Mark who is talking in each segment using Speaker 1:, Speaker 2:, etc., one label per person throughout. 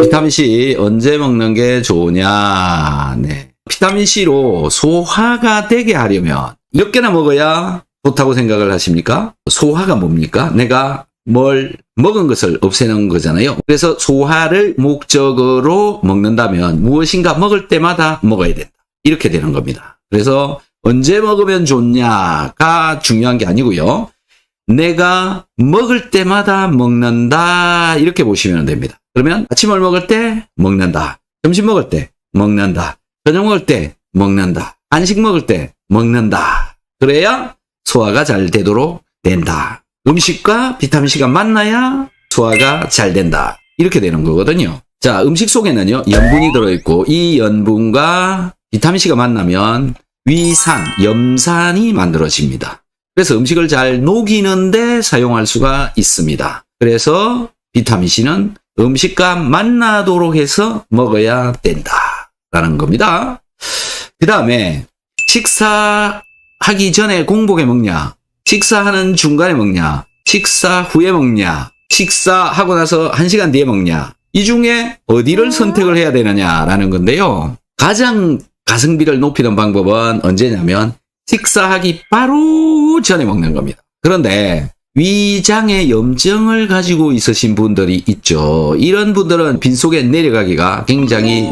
Speaker 1: 비타민C 언제 먹는 게 좋으냐? 네. 비타민C로 소화가 되게 하려면 몇 개나 먹어야 좋다고 생각을 하십니까? 소화가 뭡니까? 내가 뭘 먹은 것을 없애는 거잖아요. 그래서 소화를 목적으로 먹는다면 무엇인가 먹을 때마다 먹어야 된다. 이렇게 되는 겁니다. 그래서 언제 먹으면 좋냐가 중요한 게 아니고요. 내가 먹을 때마다 먹는다. 이렇게 보시면 됩니다. 그러면 아침을 먹을 때 먹는다. 점심 먹을 때 먹는다. 저녁 먹을 때 먹는다. 간식 먹을 때 먹는다. 그래야 소화가 잘 되도록 된다. 음식과 비타민C가 만나야 소화가 잘 된다. 이렇게 되는 거거든요. 자, 음식 속에는요, 염분이 들어있고, 이 염분과 비타민C가 만나면 위산, 염산이 만들어집니다. 그래서 음식을 잘 녹이는데 사용할 수가 있습니다. 그래서 비타민C는 음식과 만나도록 해서 먹어야 된다라는 겁니다. 그 다음에 식사하기 전에 공복에 먹냐, 식사하는 중간에 먹냐, 식사 후에 먹냐, 식사하고 나서 1시간 뒤에 먹냐, 이 중에 어디를 선택을 해야 되느냐라는 건데요. 가장 가성비를 높이는 방법은 언제냐면 식사하기 바로 전에 먹는 겁니다. 그런데 위장에 염증을 가지고 있으신 분들이 있죠. 이런 분들은 빈속에 내려가기가 굉장히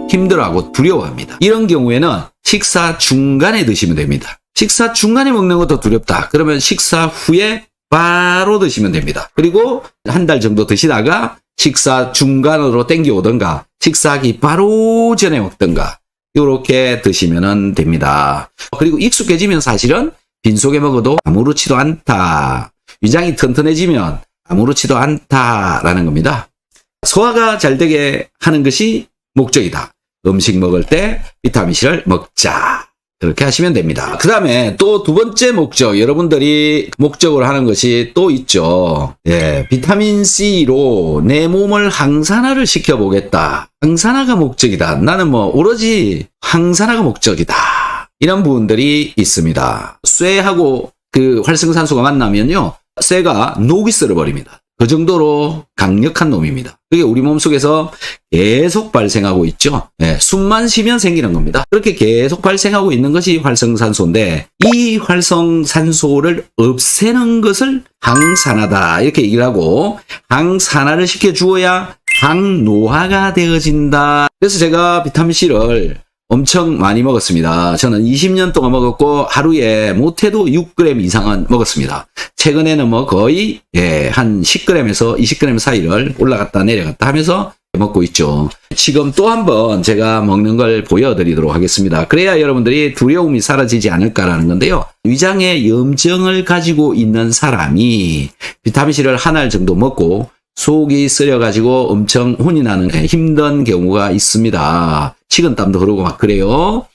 Speaker 1: 힘들어하고 두려워합니다. 이런 경우에는 식사 중간에 드시면 됩니다. 식사 중간에 먹는 것도 두렵다. 그러면 식사 후에 바로 드시면 됩니다. 그리고 한 달 정도 드시다가 식사 중간으로 땡겨오던가 식사하기 바로 전에 먹던가 이렇게 드시면 됩니다. 그리고 익숙해지면 사실은 빈속에 먹어도 아무렇지도 않다. 위장이 튼튼해지면 아무렇지도 않다라는 겁니다. 소화가 잘 되게 하는 것이 목적이다. 음식 먹을 때 비타민C를 먹자. 그렇게 하시면 됩니다. 그 다음에 또 두 번째 목적, 여러분들이 목적으로 하는 것이 또 있죠. 예, 비타민C로 내 몸을 항산화를 시켜보겠다. 항산화가 목적이다. 나는 오로지 항산화가 목적이다. 이런 부분들이 있습니다. 쇠하고 그 활성산소가 만나면요, 쇠가 녹이 쓸어버립니다. 그 정도로 강력한 놈입니다. 그게 우리 몸속에서 계속 발생하고 있죠. 네, 숨만 쉬면 생기는 겁니다. 그렇게 계속 발생하고 있는 것이 활성산소인데 이 활성산소를 없애는 것을 항산화다 이렇게 얘기를 하고 항산화를 시켜주어야 항노화가 되어진다. 그래서 제가 비타민C를 엄청 많이 먹었습니다. 저는 20년 동안 먹었고 하루에 못해도 6g 이상은 먹었습니다. 최근에는 거의 한 10g에서 20g 사이를 올라갔다 내려갔다 하면서 먹고 있죠. 지금 또 한번 제가 먹는 걸 보여드리도록 하겠습니다. 그래야 여러분들이 두려움이 사라지지 않을까라는 건데요. 위장에 염증을 가지고 있는 사람이 비타민C를 한 알 정도 먹고 속이 쓰려가지고 엄청 혼이 나는 힘든 경우가 있습니다. 식은땀도 흐르고 막 그래요.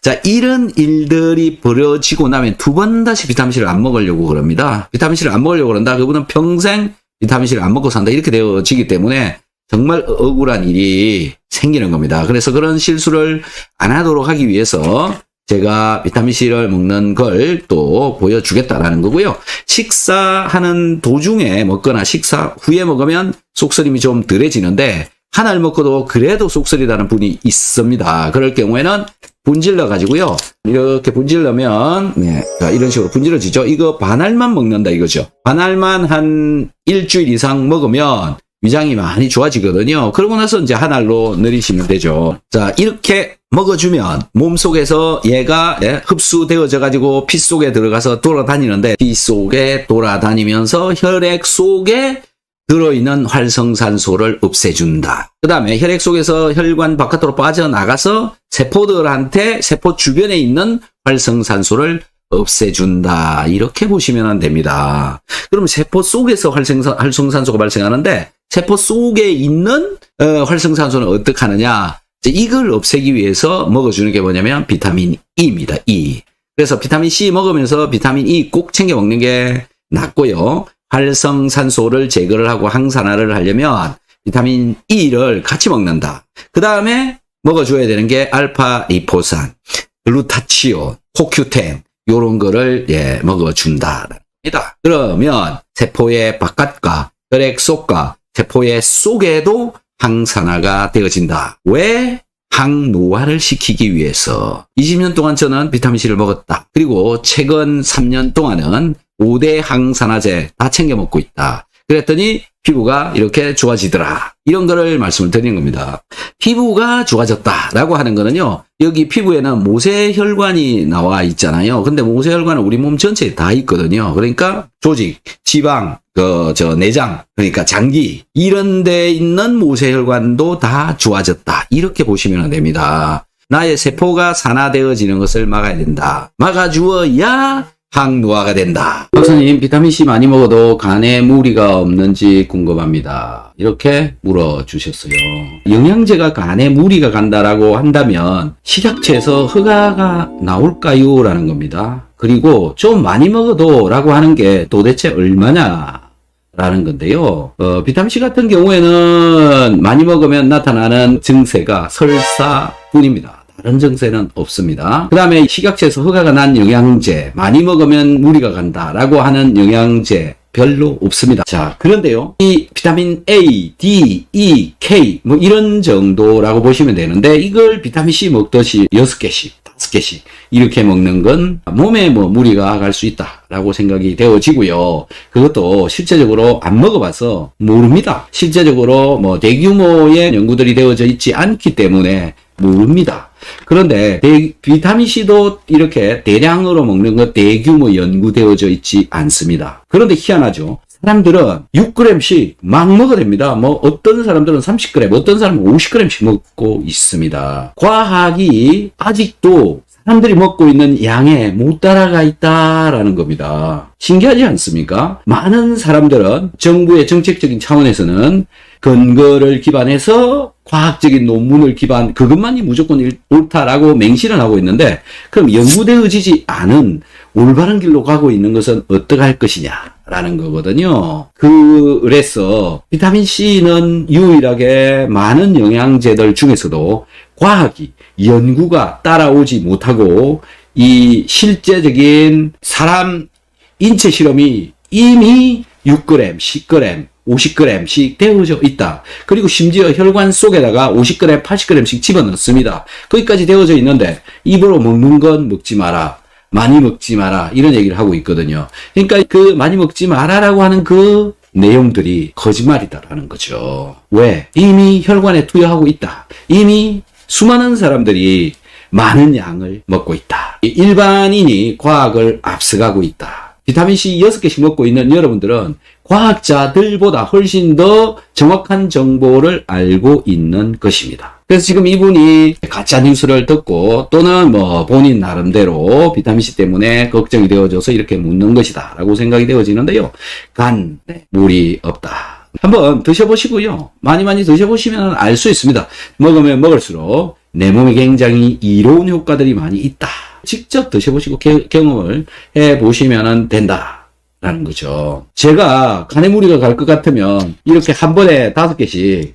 Speaker 1: 자, 이런 일들이 벌어지고 나면 두 번 다시 비타민C를 안 먹으려고 그럽니다. 비타민C를 안 먹으려고 그런다. 그분은 평생 비타민C를 안 먹고 산다. 이렇게 되어지기 때문에 정말 억울한 일이 생기는 겁니다. 그래서 그런 실수를 안 하도록 하기 위해서 제가 비타민C를 먹는 걸 또 보여주겠다라는 거고요. 식사하는 도중에 먹거나 식사 후에 먹으면 속쓰림이 좀 덜해지는데 한 알 먹고도 그래도 속쓰리다는 분이 있습니다. 그럴 경우에는 분질러 가지고요. 이렇게 분질러면 자, 이런 식으로 분질러지죠. 이거 반알만 먹는다 이거죠. 반알만 한 일주일 이상 먹으면 위장이 많이 좋아지거든요. 그러고 나서 이제 한 알로 내리시면 되죠. 자, 이렇게 먹어주면 몸속에서 얘가 흡수되어져 가지고 피 속에 들어가서 돌아다니는데 피 속에 돌아다니면서 혈액 속에 들어있는 활성산소를 없애준다. 그 다음에 혈액 속에서 혈관 바깥으로 빠져나가서 세포들한테 세포 주변에 있는 활성산소를 없애준다. 이렇게 보시면 됩니다. 그럼 세포 속에서 활성산소가 발생하는데 세포 속에 있는 활성산소는 어떻게 하느냐? 이걸 없애기 위해서 먹어주는 게 뭐냐면 비타민 E입니다. E. 그래서 비타민 C 먹으면서 비타민 E 꼭 챙겨 먹는 게 낫고요. 활성산소를 제거를 하고 항산화를 하려면 비타민 E를 같이 먹는다. 그 다음에 먹어줘야 되는 게 알파 리포산, 글루타치온, 코큐텐 요런 거를 먹어준다. 그러면 세포의 바깥과 혈액 속과 세포의 속에도 항산화가 되어진다. 왜? 항노화를 시키기 위해서. 20년 동안 저는 비타민C를 먹었다. 그리고 최근 3년 동안은 5대 항산화제 다 챙겨 먹고 있다. 그랬더니 피부가 이렇게 좋아지더라. 이런 거를 말씀을 드리는 겁니다. 피부가 좋아졌다라고 하는 거는요. 여기 피부에는 모세혈관이 나와 있잖아요. 근데 모세혈관은 우리 몸 전체에 다 있거든요. 그러니까 조직, 지방, 내장, 그러니까 장기 이런 데 있는 모세혈관도 다 좋아졌다. 이렇게 보시면 됩니다. 나의 세포가 산화되어지는 것을 막아야 된다. 막아주어야 항노화가 된다. 박사님, 비타민C 많이 먹어도 간에 무리가 없는지 궁금합니다. 이렇게 물어주셨어요. 영양제가 간에 무리가 간다라고 한다면 식약처에서 허가가 나올까요? 라는 겁니다. 그리고 좀 많이 먹어도 라고 하는 게 도대체 얼마냐? 라는 건데요. 비타민C 같은 경우에는 많이 먹으면 나타나는 증세가 설사뿐입니다. 다른 증세는 없습니다. 그 다음에 식약처에서 허가가 난 영양제, 많이 먹으면 무리가 간다라고 하는 영양제 별로 없습니다. 자, 그런데요. 이 비타민 A, D, E, K 뭐 이런 정도라고 보시면 되는데 이걸 비타민C 먹듯이 6개씩, 5개씩 이렇게 먹는 건 몸에 뭐 무리가 갈 수 있다라고 생각이 되어지고요. 그것도 실제적으로 안 먹어봐서 모릅니다. 실제적으로 뭐 대규모의 연구들이 되어져 있지 않기 때문에 모릅니다. 그런데 비타민C도 이렇게 대량으로 먹는 것 대규모 연구되어져 있지 않습니다. 그런데 희한하죠. 사람들은 6g씩 막 먹어야 됩니다. 뭐 어떤 사람들은 30g, 어떤 사람은 50g씩 먹고 있습니다. 과학이 아직도 사람들이 먹고 있는 양에 못 따라가 있다라는 겁니다. 신기하지 않습니까? 많은 사람들은 정부의 정책적인 차원에서는 근거를 기반해서 과학적인 논문을 그것만이 무조건 옳다라고 맹신을 하고 있는데, 그럼 연구되어지지 않은 올바른 길로 가고 있는 것은 어떡할 것이냐라는 거거든요. 그래서 비타민C는 유일하게 많은 영양제들 중에서도 과학이, 연구가 따라오지 못하고 이 실제적인 사람 인체 실험이 이미 6g, 10g, 50g씩 되어져 있다. 그리고 심지어 혈관 속에다가 50g, 80g씩 집어넣습니다. 거기까지 되어져 있는데 입으로 먹는 건 먹지 마라. 많이 먹지 마라. 이런 얘기를 하고 있거든요. 그러니까 그 많이 먹지 마라라고 하는 그 내용들이 거짓말이다라는 거죠. 왜? 이미 혈관에 투여하고 있다. 이미 수많은 사람들이 많은 양을 먹고 있다. 일반인이 과학을 앞서가고 있다. 비타민C 6개씩 먹고 있는 여러분들은 과학자들보다 훨씬 더 정확한 정보를 알고 있는 것입니다. 그래서 지금 이분이 가짜 뉴스를 듣고 또는 뭐 본인 나름대로 비타민C 때문에 걱정이 되어져서 이렇게 묻는 것이다 라고 생각이 되어지는데요. 간에 물이 없다. 한번 드셔보시고요. 많이 드셔보시면 알 수 있습니다. 먹으면 먹을수록 내 몸에 굉장히 이로운 효과들이 많이 있다. 직접 드셔보시고 경험을 해보시면 된다라는 거죠. 제가 간에 무리가 갈 것 같으면 이렇게 한 번에 5개씩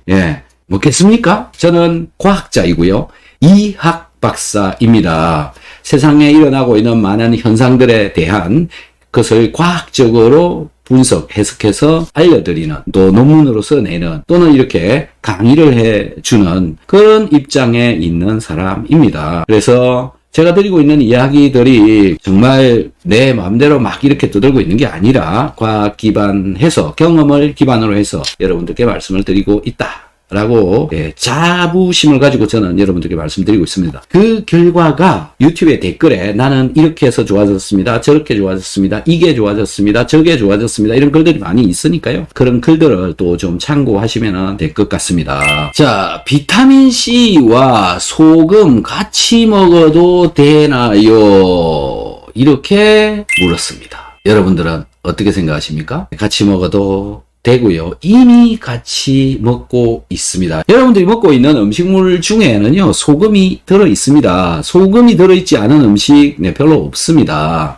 Speaker 1: 먹겠습니까? 저는 과학자이고요. 이학 박사입니다. 세상에 일어나고 있는 많은 현상들에 대한 것을 과학적으로 분석, 해석해서 알려드리는, 또 논문으로 써내는, 또는 이렇게 강의를 해주는 그런 입장에 있는 사람입니다. 그래서 제가 드리고 있는 이야기들이 정말 내 마음대로 막 이렇게 떠들고 있는 게 아니라 과학 기반해서, 경험을 기반으로 해서 여러분들께 말씀을 드리고 있다. 라고 자부심을 가지고 저는 여러분들께 말씀드리고 있습니다. 그 결과가 유튜브에 댓글에 나는 이렇게 해서 좋아졌습니다. 저렇게 좋아졌습니다. 이게 좋아졌습니다. 저게 좋아졌습니다. 이런 글들이 많이 있으니까요. 그런 글들을 또 좀 참고하시면 될 것 같습니다. 자, 비타민C와 소금 같이 먹어도 되나요? 이렇게 물었습니다. 여러분들은 어떻게 생각하십니까? 같이 먹어도 되고요. 이미 같이 먹고 있습니다. 여러분들이 먹고 있는 음식물 중에는요, 소금이 들어 있습니다. 소금이 들어있지 않은 음식 별로 없습니다.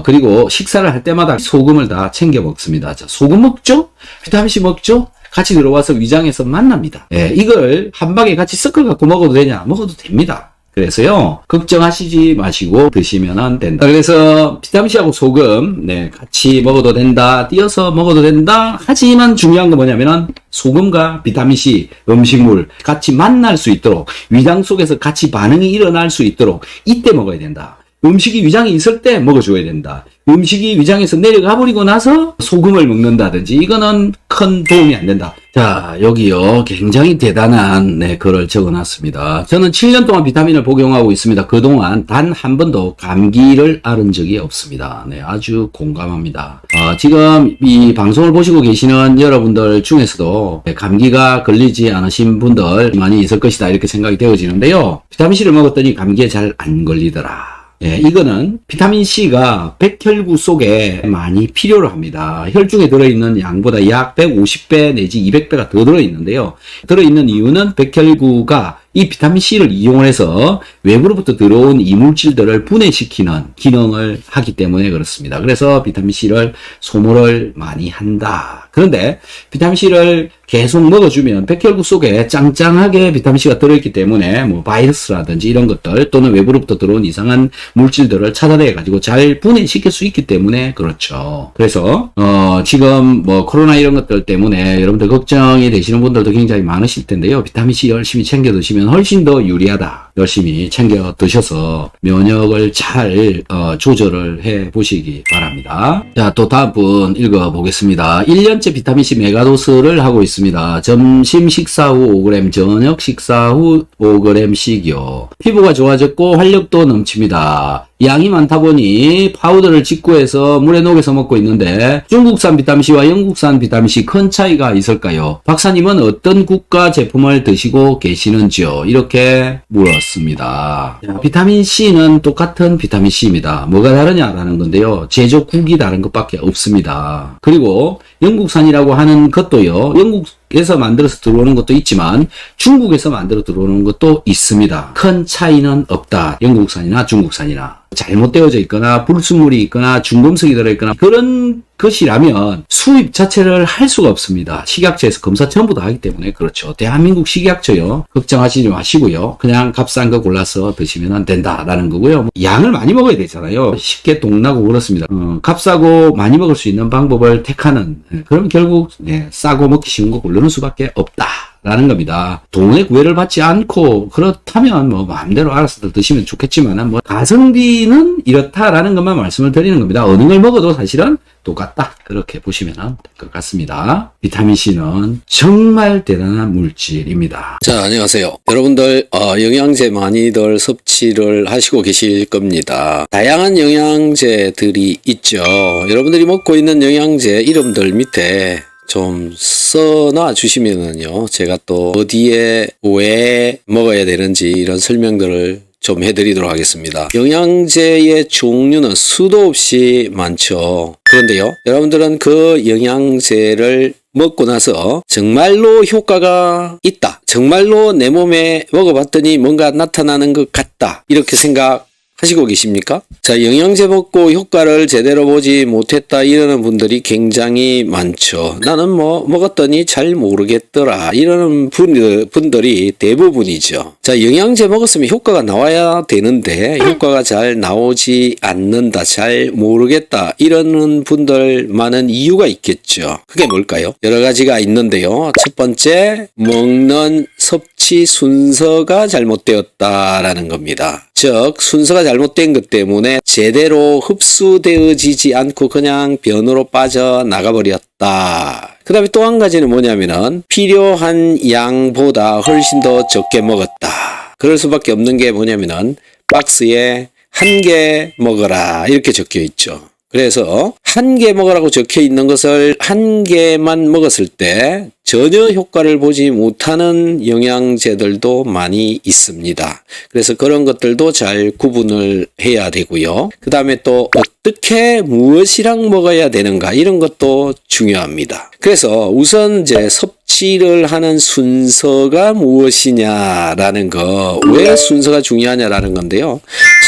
Speaker 1: 그리고 식사를 할 때마다 소금을 다 챙겨 먹습니다. 자, 소금 먹죠? 비타민C 먹죠? 같이 들어와서 위장에서 만납니다. 이걸 한 방에 같이 섞어 갖고 먹어도 되냐? 먹어도 됩니다. 그래서요, 걱정하시지 마시고 드시면 된다. 그래서 비타민C하고 소금, 같이 먹어도 된다, 띄어서 먹어도 된다. 하지만 중요한 건 뭐냐면은 소금과 비타민C, 음식물 같이 만날 수 있도록, 위장 속에서 같이 반응이 일어날 수 있도록 이때 먹어야 된다. 음식이 위장에 있을 때 먹어줘야 된다. 음식이 위장에서 내려가 버리고 나서 소금을 먹는다든지 이거는 큰 도움이 안 된다. 자, 여기요. 굉장히 대단한 글을 적어놨습니다. 저는 7년 동안 비타민을 복용하고 있습니다. 그동안 단 한 번도 감기를 앓은 적이 없습니다. 아주 공감합니다. 지금 이 방송을 보시고 계시는 여러분들 중에서도 감기가 걸리지 않으신 분들 많이 있을 것이다 이렇게 생각이 되어지는데요. 비타민C를 먹었더니 감기에 잘 안 걸리더라. 이거는 비타민C가 백혈구 속에 많이 필요로 합니다. 혈중에 들어있는 양보다 약 150배 내지 200배가 더 들어있는데요. 들어있는 이유는 백혈구가 이 비타민C를 이용해서 외부로부터 들어온 이물질들을 분해시키는 기능을 하기 때문에 그렇습니다. 그래서 비타민C를 소모를 많이 한다. 그런데 비타민C를 계속 먹어주면 백혈구 속에 짱짱하게 비타민C가 들어있기 때문에 뭐 바이러스라든지 이런 것들 또는 외부로부터 들어온 이상한 물질들을 찾아내 가지고 잘 분해시킬 수 있기 때문에 그렇죠. 그래서 지금 뭐 코로나 이런 것들 때문에 여러분들 걱정이 되시는 분들도 굉장히 많으실 텐데요. 비타민C 열심히 챙겨 드시면 훨씬 더 유리하다. 열심히 챙겨 드셔서 면역을 잘 조절을 해 보시기 바랍니다. 자, 또 다음 분 읽어 보겠습니다. 1년째 비타민C 메가도스를 하고 있습니다. 점심 식사 후 5g, 저녁 식사 후 5g씩이요. 피부가 좋아졌고 활력도 넘칩니다. 양이 많다 보니 파우더를 직구해서 물에 녹여서 먹고 있는데 중국산 비타민C와 영국산 비타민C 큰 차이가 있을까요? 박사님은 어떤 국가 제품을 드시고 계시는지요? 이렇게 물었습니다. 비타민C는 똑같은 비타민C입니다. 뭐가 다르냐라는 건데요. 제조국이 다른 것밖에 없습니다. 그리고 영국산이라고 하는 것도요. 영국에서 만들어서 들어오는 것도 있지만 중국에서 만들어 들어오는 것도 있습니다. 큰 차이는 없다. 영국산이나 중국산이나. 잘못되어져 있거나 불순물이 있거나 중금속이 들어있거나 그런 것이라면 수입 자체를 할 수가 없습니다. 식약처에서 검사 전부 다 하기 때문에 그렇죠. 대한민국 식약처요. 걱정하시지 마시고요. 그냥 값싼 거 골라서 드시면 된다라는 거고요. 양을 많이 먹어야 되잖아요. 쉽게 동나고 그렇습니다. 값싸고 많이 먹을 수 있는 방법을 택하는 그럼 결국 싸고 먹기 쉬운 거 고르는 수밖에 없다. 라는 겁니다. 돈의 구애를 받지 않고 그렇다면 뭐 마음대로 알아서 드시면 좋겠지만 뭐 가성비는 이렇다라는 것만 말씀을 드리는 겁니다. 어느 걸 먹어도 사실은 똑같다. 그렇게 보시면 될 것 같습니다. 비타민C는 정말 대단한 물질입니다.
Speaker 2: 자, 안녕하세요. 여러분들 영양제 많이들 섭취를 하시고 계실 겁니다. 다양한 영양제들이 있죠. 여러분들이 먹고 있는 영양제 이름들 밑에 좀 써놔 주시면은요, 제가 또 어디에 왜 먹어야 되는지 이런 설명들을 좀 해드리도록 하겠습니다. 영양제의 종류는 수도 없이 많죠. 그런데요, 여러분들은 그 영양제를 먹고 나서 정말로 효과가 있다, 정말로 내 몸에 먹어봤더니 뭔가 나타나는 것 같다, 이렇게 생각하시고 계십니까? 자, 영양제 먹고 효과를 제대로 보지 못했다 이러는 분들이 굉장히 많죠. 나는 뭐 먹었더니 잘 모르겠더라 이러는 분들이 대부분이죠. 자, 영양제 먹었으면 효과가 나와야 되는데 효과가 잘 나오지 않는다, 잘 모르겠다 이러는 분들 많은 이유가 있겠죠. 그게 뭘까요? 여러 가지가 있는데요. 첫 번째, 먹는 섭취 순서가 잘못되었다라는 겁니다. 즉, 순서가 잘못된 것 때문에 제대로 흡수되어지지 않고 그냥 변으로 빠져나가 버렸다. 그 다음에 또 한 가지는 뭐냐면은 필요한 양보다 훨씬 더 적게 먹었다. 그럴 수밖에 없는 게 뭐냐면은 박스에 1개 먹어라 이렇게 적혀 있죠. 그래서 1개 먹으라고 적혀 있는 것을 1개만 먹었을 때 전혀 효과를 보지 못하는 영양제들도 많이 있습니다. 그래서 그런 것들도 잘 구분을 해야 되고요. 그 다음에 또 어떻게 무엇이랑 먹어야 되는가 이런 것도 중요합니다. 그래서 우선 이제 섭취를 하는 순서가 무엇이냐라는 거, 왜 순서가 중요하냐라는 건데요.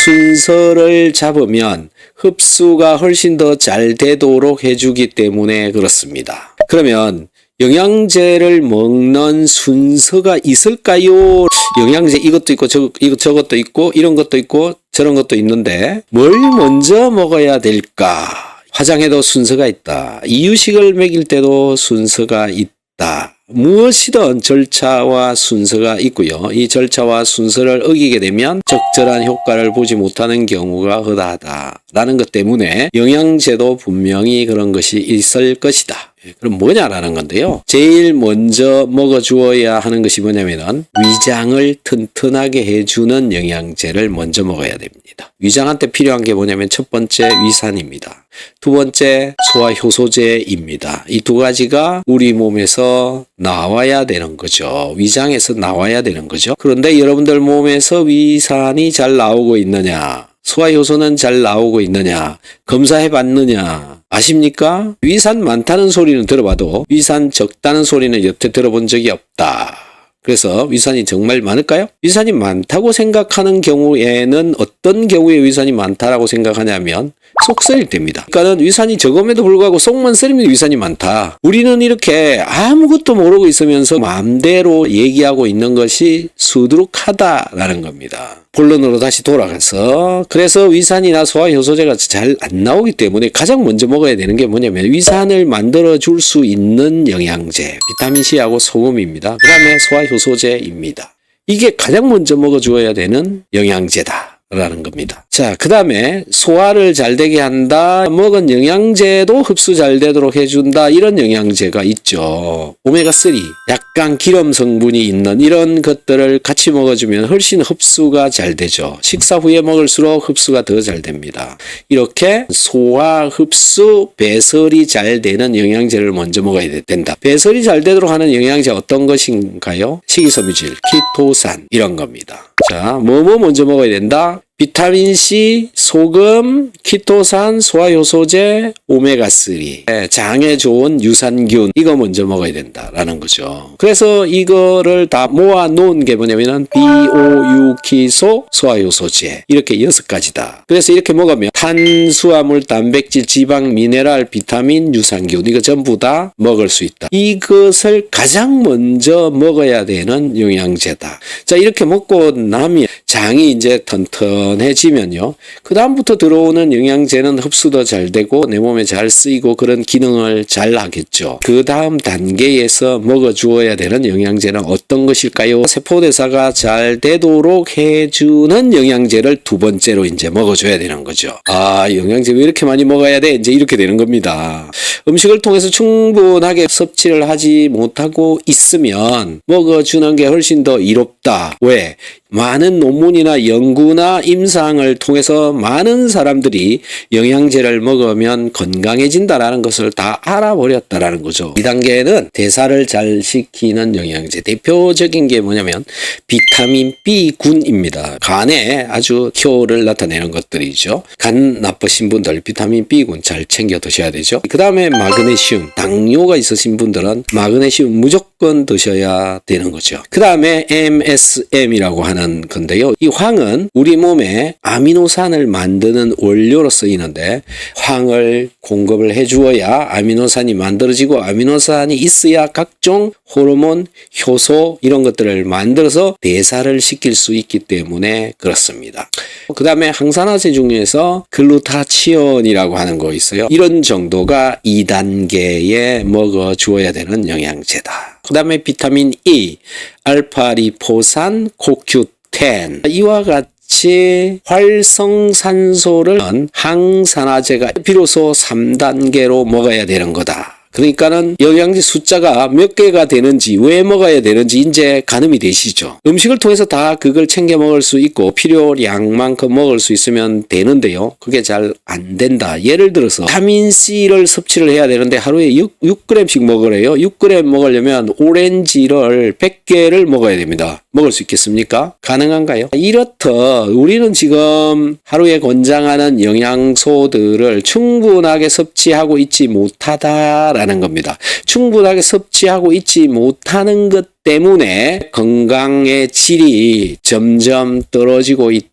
Speaker 2: 순서를 잡으면 흡수가 훨씬 더 잘 되도록 해주기 때문에 그렇습니다. 그러면 영양제를 먹는 순서가 있을까요? 영양제 이것도 있고 저것도 있고 이런 것도 있고 저런 것도 있는데 뭘 먼저 먹어야 될까? 화장에도 순서가 있다. 이유식을 먹일 때도 순서가 있다. 무엇이든 절차와 순서가 있고요. 이 절차와 순서를 어기게 되면 적절한 효과를 보지 못하는 경우가 허다하다라는 것 때문에 영양제도 분명히 그런 것이 있을 것이다. 그럼 뭐냐라는 건데요. 제일 먼저 먹어주어야 하는 것이 뭐냐면은 위장을 튼튼하게 해주는 영양제를 먼저 먹어야 됩니다. 위장한테 필요한 게 뭐냐면 첫 번째 위산입니다. 두 번째 소화효소제입니다. 이 두 가지가 우리 몸에서 나와야 되는 거죠. 위장에서 나와야 되는 거죠. 그런데 여러분들 몸에서 위산이 잘 나오고 있느냐? 소화효소는 잘 나오고 있느냐? 검사해 봤느냐? 아십니까? 위산 많다는 소리는 들어봐도 위산 적다는 소리는 여태 들어본 적이 없다. 그래서 위산이 정말 많을까요? 위산이 많다고 생각하는 경우에는 어떤 경우에 위산이 많다라고 생각하냐면 속 썰일 때입니다. 그러니까는 위산이 적음에도 불구하고 속만 썰이면 위산이 많다. 우리는 이렇게 아무것도 모르고 있으면서 마음대로 얘기하고 있는 것이 수두룩하다라는 겁니다. 본론으로 다시 돌아가서 그래서 위산이나 소화효소제가 잘 안 나오기 때문에 가장 먼저 먹어야 되는 게 뭐냐면 위산을 만들어 줄 수 있는 영양제 비타민C하고 소금입니다. 그 다음에 소화효소제입니다. 이게 가장 먼저 먹어주어야 되는 영양제다 라는 겁니다. 자, 그 다음에 소화를 잘 되게 한다. 먹은 영양제도 흡수 잘 되도록 해준다. 이런 영양제가 있죠. 오메가3 약간 기름 성분이 있는 이런 것들을 같이 먹어주면 훨씬 흡수가 잘 되죠. 식사 후에 먹을수록 흡수가 더 잘 됩니다. 이렇게 소화, 흡수, 배설이 잘 되는 영양제를 먼저 먹어야 된다. 배설이 잘 되도록 하는 영양제 어떤 것인가요? 식이섬유질, 키토산 이런 겁니다. 자, 뭐 먼저 먹어야 된다? 비타민C, 소금, 키토산, 소화효소제, 오메가3 장에 좋은 유산균 이거 먼저 먹어야 된다라는 거죠. 그래서 이거를 다 모아 놓은 게 뭐냐면은 비오유키소 소화효소제 이렇게 6가지다. 그래서 이렇게 먹으면 탄수화물, 단백질, 지방, 미네랄, 비타민, 유산균 이거 전부 다 먹을 수 있다. 이것을 가장 먼저 먹어야 되는 영양제다. 자, 이렇게 먹고 나면 장이 이제 튼튼해지면요. 그 다음부터 들어오는 영양제는 흡수도 잘 되고 내 몸에 잘 쓰이고 그런 기능을 잘 하겠죠. 그 다음 단계에서 먹어주어야 되는 영양제는 어떤 것일까요? 세포대사가 잘 되도록 해주는 영양제를 두 번째로 이제 먹어줘야 되는 거죠. 아, 영양제 왜 이렇게 많이 먹어야 돼? 이제 이렇게 되는 겁니다. 음식을 통해서 충분하게 섭취를 하지 못하고 있으면 먹어주는 게 훨씬 더 이롭다. 왜? 많은 논문이나 연구나 임상을 통해서 많은 사람들이 영양제를 먹으면 건강해진다라는 것을 다 알아버렸다라는 거죠. 2단계는 대사를 잘 시키는 영양제. 대표적인 게 뭐냐면 비타민 B군입니다. 간에 아주 효를 나타내는 것들이죠. 간 나쁘신 분들 비타민 B군 잘 챙겨 드셔야 되죠. 그 다음에 마그네슘. 당뇨가 있으신 분들은 마그네슘 무조건 드셔야 되는 거죠. 그 다음에 MSM이라고 하는 건데요. 이 황은 우리 몸에 아미노산을 만드는 원료로 쓰이는데 황을 공급을 해주어야 아미노산이 만들어지고 아미노산이 있어야 각종 호르몬, 효소 이런 것들을 만들어서 대사를 시킬 수 있기 때문에 그렇습니다. 그 다음에 항산화제 중에서 글루타치온이라고 하는 거 있어요. 이런 정도가 2단계에 먹어주어야 되는 영양제다. 그 다음에 비타민 E, 알파리포산, 코큐텐 이와 같이 활성산소를 넣은 항산화제가 비로소 3단계로 먹어야 되는 거다. 그러니까는 영양제 숫자가 몇 개가 되는지 왜 먹어야 되는지 이제 가늠이 되시죠. 음식을 통해서 다 그걸 챙겨 먹을 수 있고 필요량만큼 먹을 수 있으면 되는데요. 그게 잘 안 된다. 예를 들어서 비타민C를 섭취를 해야 되는데 하루에 6g씩 먹으래요. 6g 먹으려면 오렌지를 100개를 먹어야 됩니다. 먹을 수 있겠습니까? 가능한가요? 이렇듯 우리는 지금 하루에 권장하는 영양소들을 충분하게 섭취하고 있지 못하다라는 겁니다. 충분하게 섭취하고 있지 못하는 것 때문에 건강의 질이 점점 떨어지고 있다.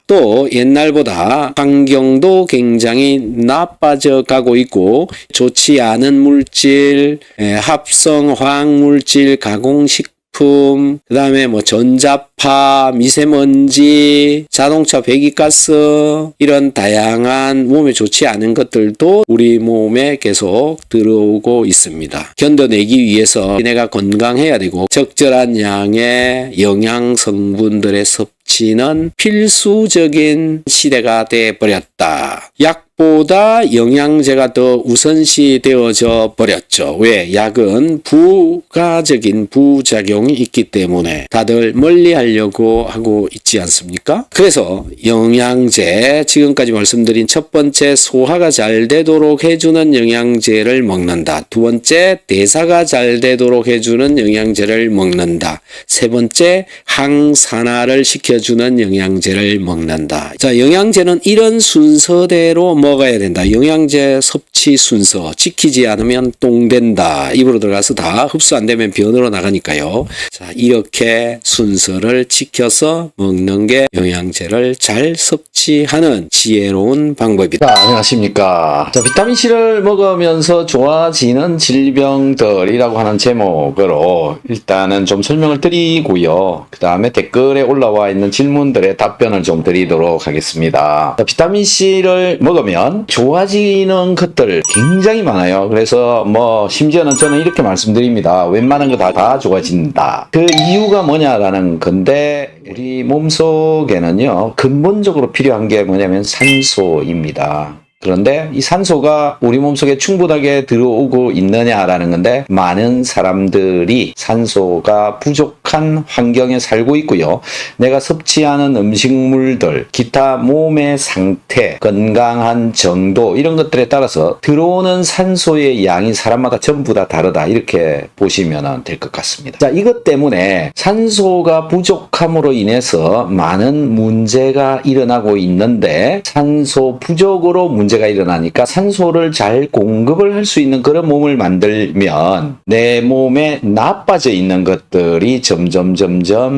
Speaker 2: 또 옛날보다 환경도 굉장히 나빠져 가고 있고 좋지 않은 물질, 합성 화학물질, 가공식 식품, 그 다음에 뭐 전자파, 미세먼지, 자동차 배기가스 이런 다양한 몸에 좋지 않은 것들도 우리 몸에 계속 들어오고 있습니다. 견뎌내기 위해서 내가 건강해야 되고 적절한 양의 영양 성분들의 섭취는 필수적인 시대가 돼 버렸다. 약보다 영양제가 더 우선시 되어져 버렸죠. 왜? 약은 부가적인 부작용이 있기 때문에 다들 멀리 하려고 하고 있지 않습니까? 그래서 영양제, 지금까지 말씀드린 첫 번째 소화가 잘 되도록 해주는 영양제를 먹는다. 두 번째 대사가 잘 되도록 해주는 영양제를 먹는다. 세 번째 항산화를 시켜주는 영양제를 먹는다. 자, 영양제는 이런 순서대로 먹어야 된다. 영양제 섭취 순서 지키지 않으면 똥 된다. 입으로 들어가서 다 흡수 안 되면 변으로 나가니까요. 자, 이렇게 순서를 지켜서 먹는 게 영양제를 잘 섭취하는 지혜로운 방법이다.
Speaker 1: 자, 안녕하십니까. 자, 비타민C를 먹으면서 좋아지는 질병들이라고 하는 제목으로 일단은 좀 설명을 드리고요. 그 다음에 댓글에 올라와 있는 질문들에 답변을 좀 드리도록 하겠습니다. 자, 비타민C를 먹으면 좋아지는 것들 굉장히 많아요. 그래서 뭐 심지어는 저는 이렇게 말씀드립니다. 웬만한 거 다 좋아진다. 그 이유가 뭐냐라는 건데 우리 몸속에는요 근본적으로 필요한 게 뭐냐면 산소입니다. 그런데 이 산소가 우리 몸속에 충분하게 들어오고 있느냐라는 건데 많은 사람들이 산소가 부족한 환경에 살고 있고요. 내가 섭취하는 음식물들, 기타 몸의 상태, 건강한 정도 이런 것들에 따라서 들어오는 산소의 양이 사람마다 전부 다 다르다 이렇게 보시면 될 것 같습니다. 자, 이것 때문에 산소가 부족함으로 인해서 많은 문제가 일어나고 있는데 산소 부족으로 문제가 일어나니까 산소를 잘 공급을 할 수 있는 그런 몸을 만들면 내 몸에 나빠져 있는 것들이 점점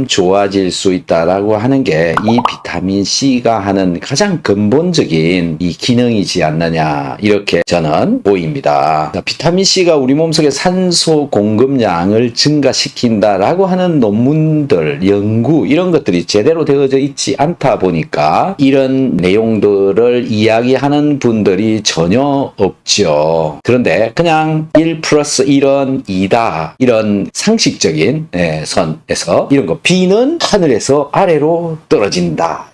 Speaker 1: 좋아질 수 있다라고 하는 게 이 비타민C가 하는 가장 근본적인 이 기능이지 않느냐 이렇게 저는 보입니다. 자, 비타민C가 우리 몸속에 산소 공급량을 증가시킨다라고 하는 논문들, 연구 이런 것들이 제대로 되어져 있지 않다 보니까 이런 내용들을 이야기하는 분들이 전혀 없죠. 그런데 그냥 1 플러스 1은 2다. 이런 상식적인 선에서 이런 거 B는 하늘에서 아래로 떨어진다.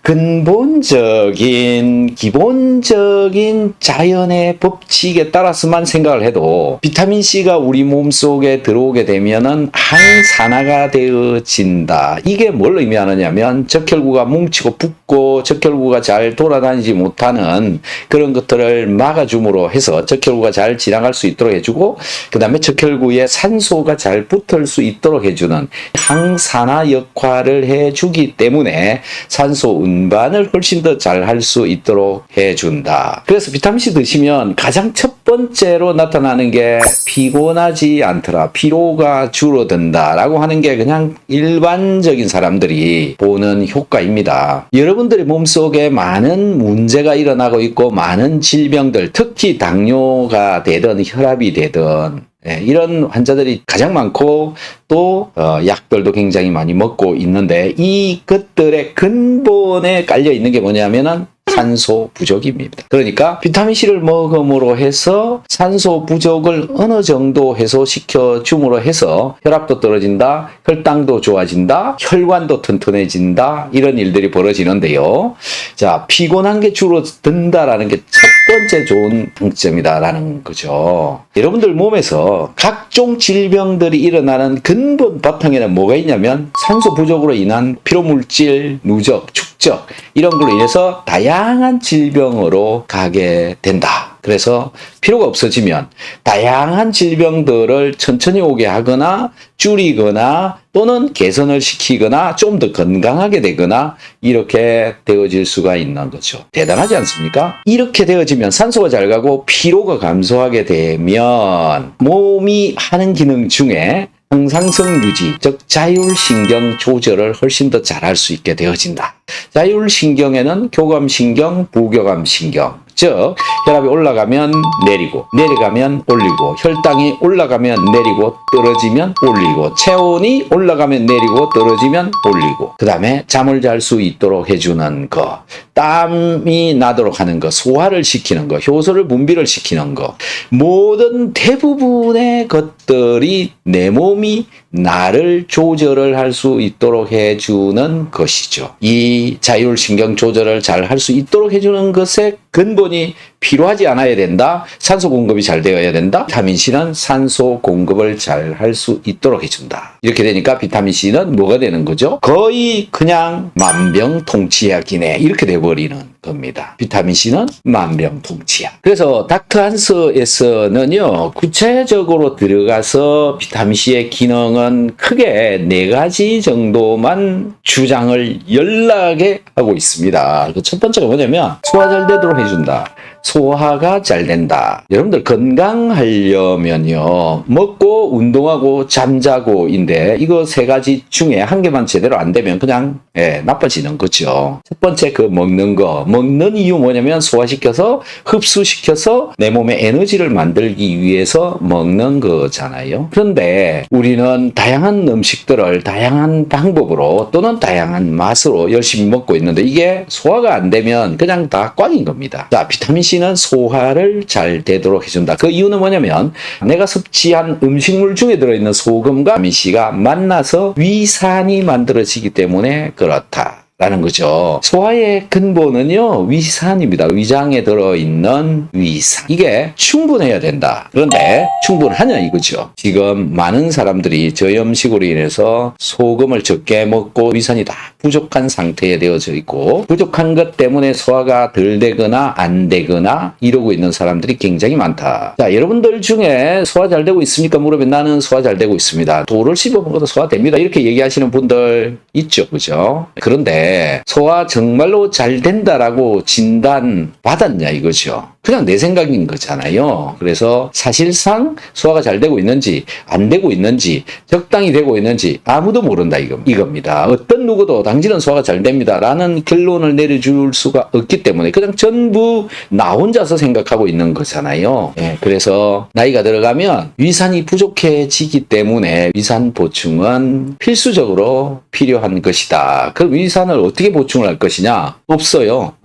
Speaker 1: 근본적인 기본적인 자연의 법칙에 따라서만 생각을 해도 비타민C가 우리 몸속에 들어오게 되면은 항산화가 되어진다. 이게 뭘 의미하느냐면 적혈구가 뭉치고 붓고 적혈구가 잘 돌아다니지 못하는 그런 것들을 막아줌으로 해서 적혈구가 잘 지나갈 수 있도록 해주고 그 다음에 적혈구에 산소가 잘 붙을 수 있도록 해주는 항산화 역할을 해주기 때문에 산소 운반을 훨씬 더 잘 할 수 있도록 해준다. 그래서 비타민C 드시면 가장 첫 번째로 나타나는 게 피곤하지 않더라. 피로가 줄어든다 라고 하는 게 그냥 일반적인 사람들이 보는 효과입니다. 여러분들의 몸속에 많은 문제가 일어나고 있고 많은 질병들, 특히 당뇨가 되든 혈압이 되든 이런 환자들이 가장 많고 또 약들도 굉장히 많이 먹고 있는데 이것들의 근본에 깔려 있는 게 뭐냐면은 산소 부족입니다. 그러니까 비타민C를 먹음으로 해서 산소 부족을 어느 정도 해소시켜 줌으로 해서 혈압도 떨어진다, 혈당도 좋아진다, 혈관도 튼튼해진다 이런 일들이 벌어지는데요. 자, 피곤한 게 줄어든다라는 게 첫 번째 좋은 장점이다라는 거죠. 여러분들 몸에서 각종 질병들이 일어나는 근본 바탕에는 뭐가 있냐면 산소 부족으로 인한 피로물질 누적, 축적 이런 걸로 인해서 다양한 질병으로 가게 된다. 그래서 피로가 없어지면 다양한 질병들을 천천히 오게 하거나 줄이거나 또는 개선을 시키거나 좀 더 건강하게 되거나 이렇게 되어질 수가 있는 거죠. 대단하지 않습니까? 이렇게 되어지면 산소가 잘 가고 피로가 감소하게 되면 몸이 하는 기능 중에 항상성 유지, 즉 자율신경 조절을 훨씬 더 잘할 수 있게 되어진다. 자율신경에는 교감신경, 부교감신경, 즉 혈압이 올라가면 내리고 내려가면 올리고 혈당이 올라가면 내리고 떨어지면 올리고 체온이 올라가면 내리고 떨어지면 올리고 그 다음에 잠을 잘 수 있도록 해주는 거, 땀이 나도록 하는 거, 소화를 시키는 거, 효소를 분비를 시키는 거, 모든 대부분의 것들이 내 몸이 나를 조절을 할 수 있도록 해주는 것이죠. 이 자율신경 조절을 잘 할 수 있도록 해주는 것의 근본이 필요하지 않아야 된다. 산소 공급이 잘 되어야 된다. 비타민C는 산소 공급을 잘 할 수 있도록 해준다. 이렇게 되니까 비타민C는 뭐가 되는 거죠? 거의 그냥 만병통치약이네. 이렇게 돼버리는 겁니다. 비타민C는 만병통치약. 그래서 닥터 한스에서는요, 구체적으로 들어가서 비타민C의 기능은 크게 4가지 정도만 주장을 연락에 하고 있습니다. 그 첫 번째가 뭐냐면 소화 잘 되도록 해준다. 소화가 잘 된다. 여러분들 건강하려면요, 먹고 운동하고 잠자고인데 이거 3가지 중에 한 개만 제대로 안 되면 그냥 나빠지는 거죠. 첫 번째 그 먹는 거. 먹는 이유 뭐냐면 소화시켜서 흡수시켜서 내 몸에 에너지를 만들기 위해서 먹는 거잖아요. 그런데 우리는 다양한 음식들을 다양한 방법으로 또는 다양한 맛으로 열심히 먹고 있는데 이게 소화가 안 되면 그냥 다 꽝인 겁니다. 자, 비타민C는 소화를 잘 되도록 해준다. 그 이유는 뭐냐면 내가 섭취한 음식물 중에 들어있는 소금과 비타민C가 만나서 위산이 만들어지기 때문에 그렇다. 라는 거죠. 소화의 근본은요, 위산입니다. 위장에 들어있는 위산. 이게 충분해야 된다. 그런데 충분하냐 이거죠. 지금 많은 사람들이 저염식으로 인해서 소금을 적게 먹고 위산이 다 부족한 상태에 되어져 있고 부족한 것 때문에 소화가 덜 되거나 안 되거나 이러고 있는 사람들이 굉장히 많다. 자, 여러분들 중에 소화 잘 되고 있습니까? 물으면 나는 소화 잘 되고 있습니다. 돌을 씹어 먹어도 소화됩니다. 이렇게 얘기하시는 분들 있죠. 그죠? 그런데 소화 정말로 잘 된다라고 진단 받았냐 이거죠. 그냥 내 생각인 거잖아요. 그래서 사실상 소화가 잘 되고 있는지 안 되고 있는지 적당히 되고 있는지 아무도 모른다 이겁니다. 어떤 누구도 당신은 소화가 잘 됩니다 라는 결론을 내려줄 수가 없기 때문에 그냥 전부 나 혼자서 생각하고 있는 거잖아요. 그래서 나이가 들어가면 위산이 부족해지기 때문에 위산 보충은 필수적으로 필요한 것이다. 그 위산을 어떻게 보충을 할 것이냐? 없어요.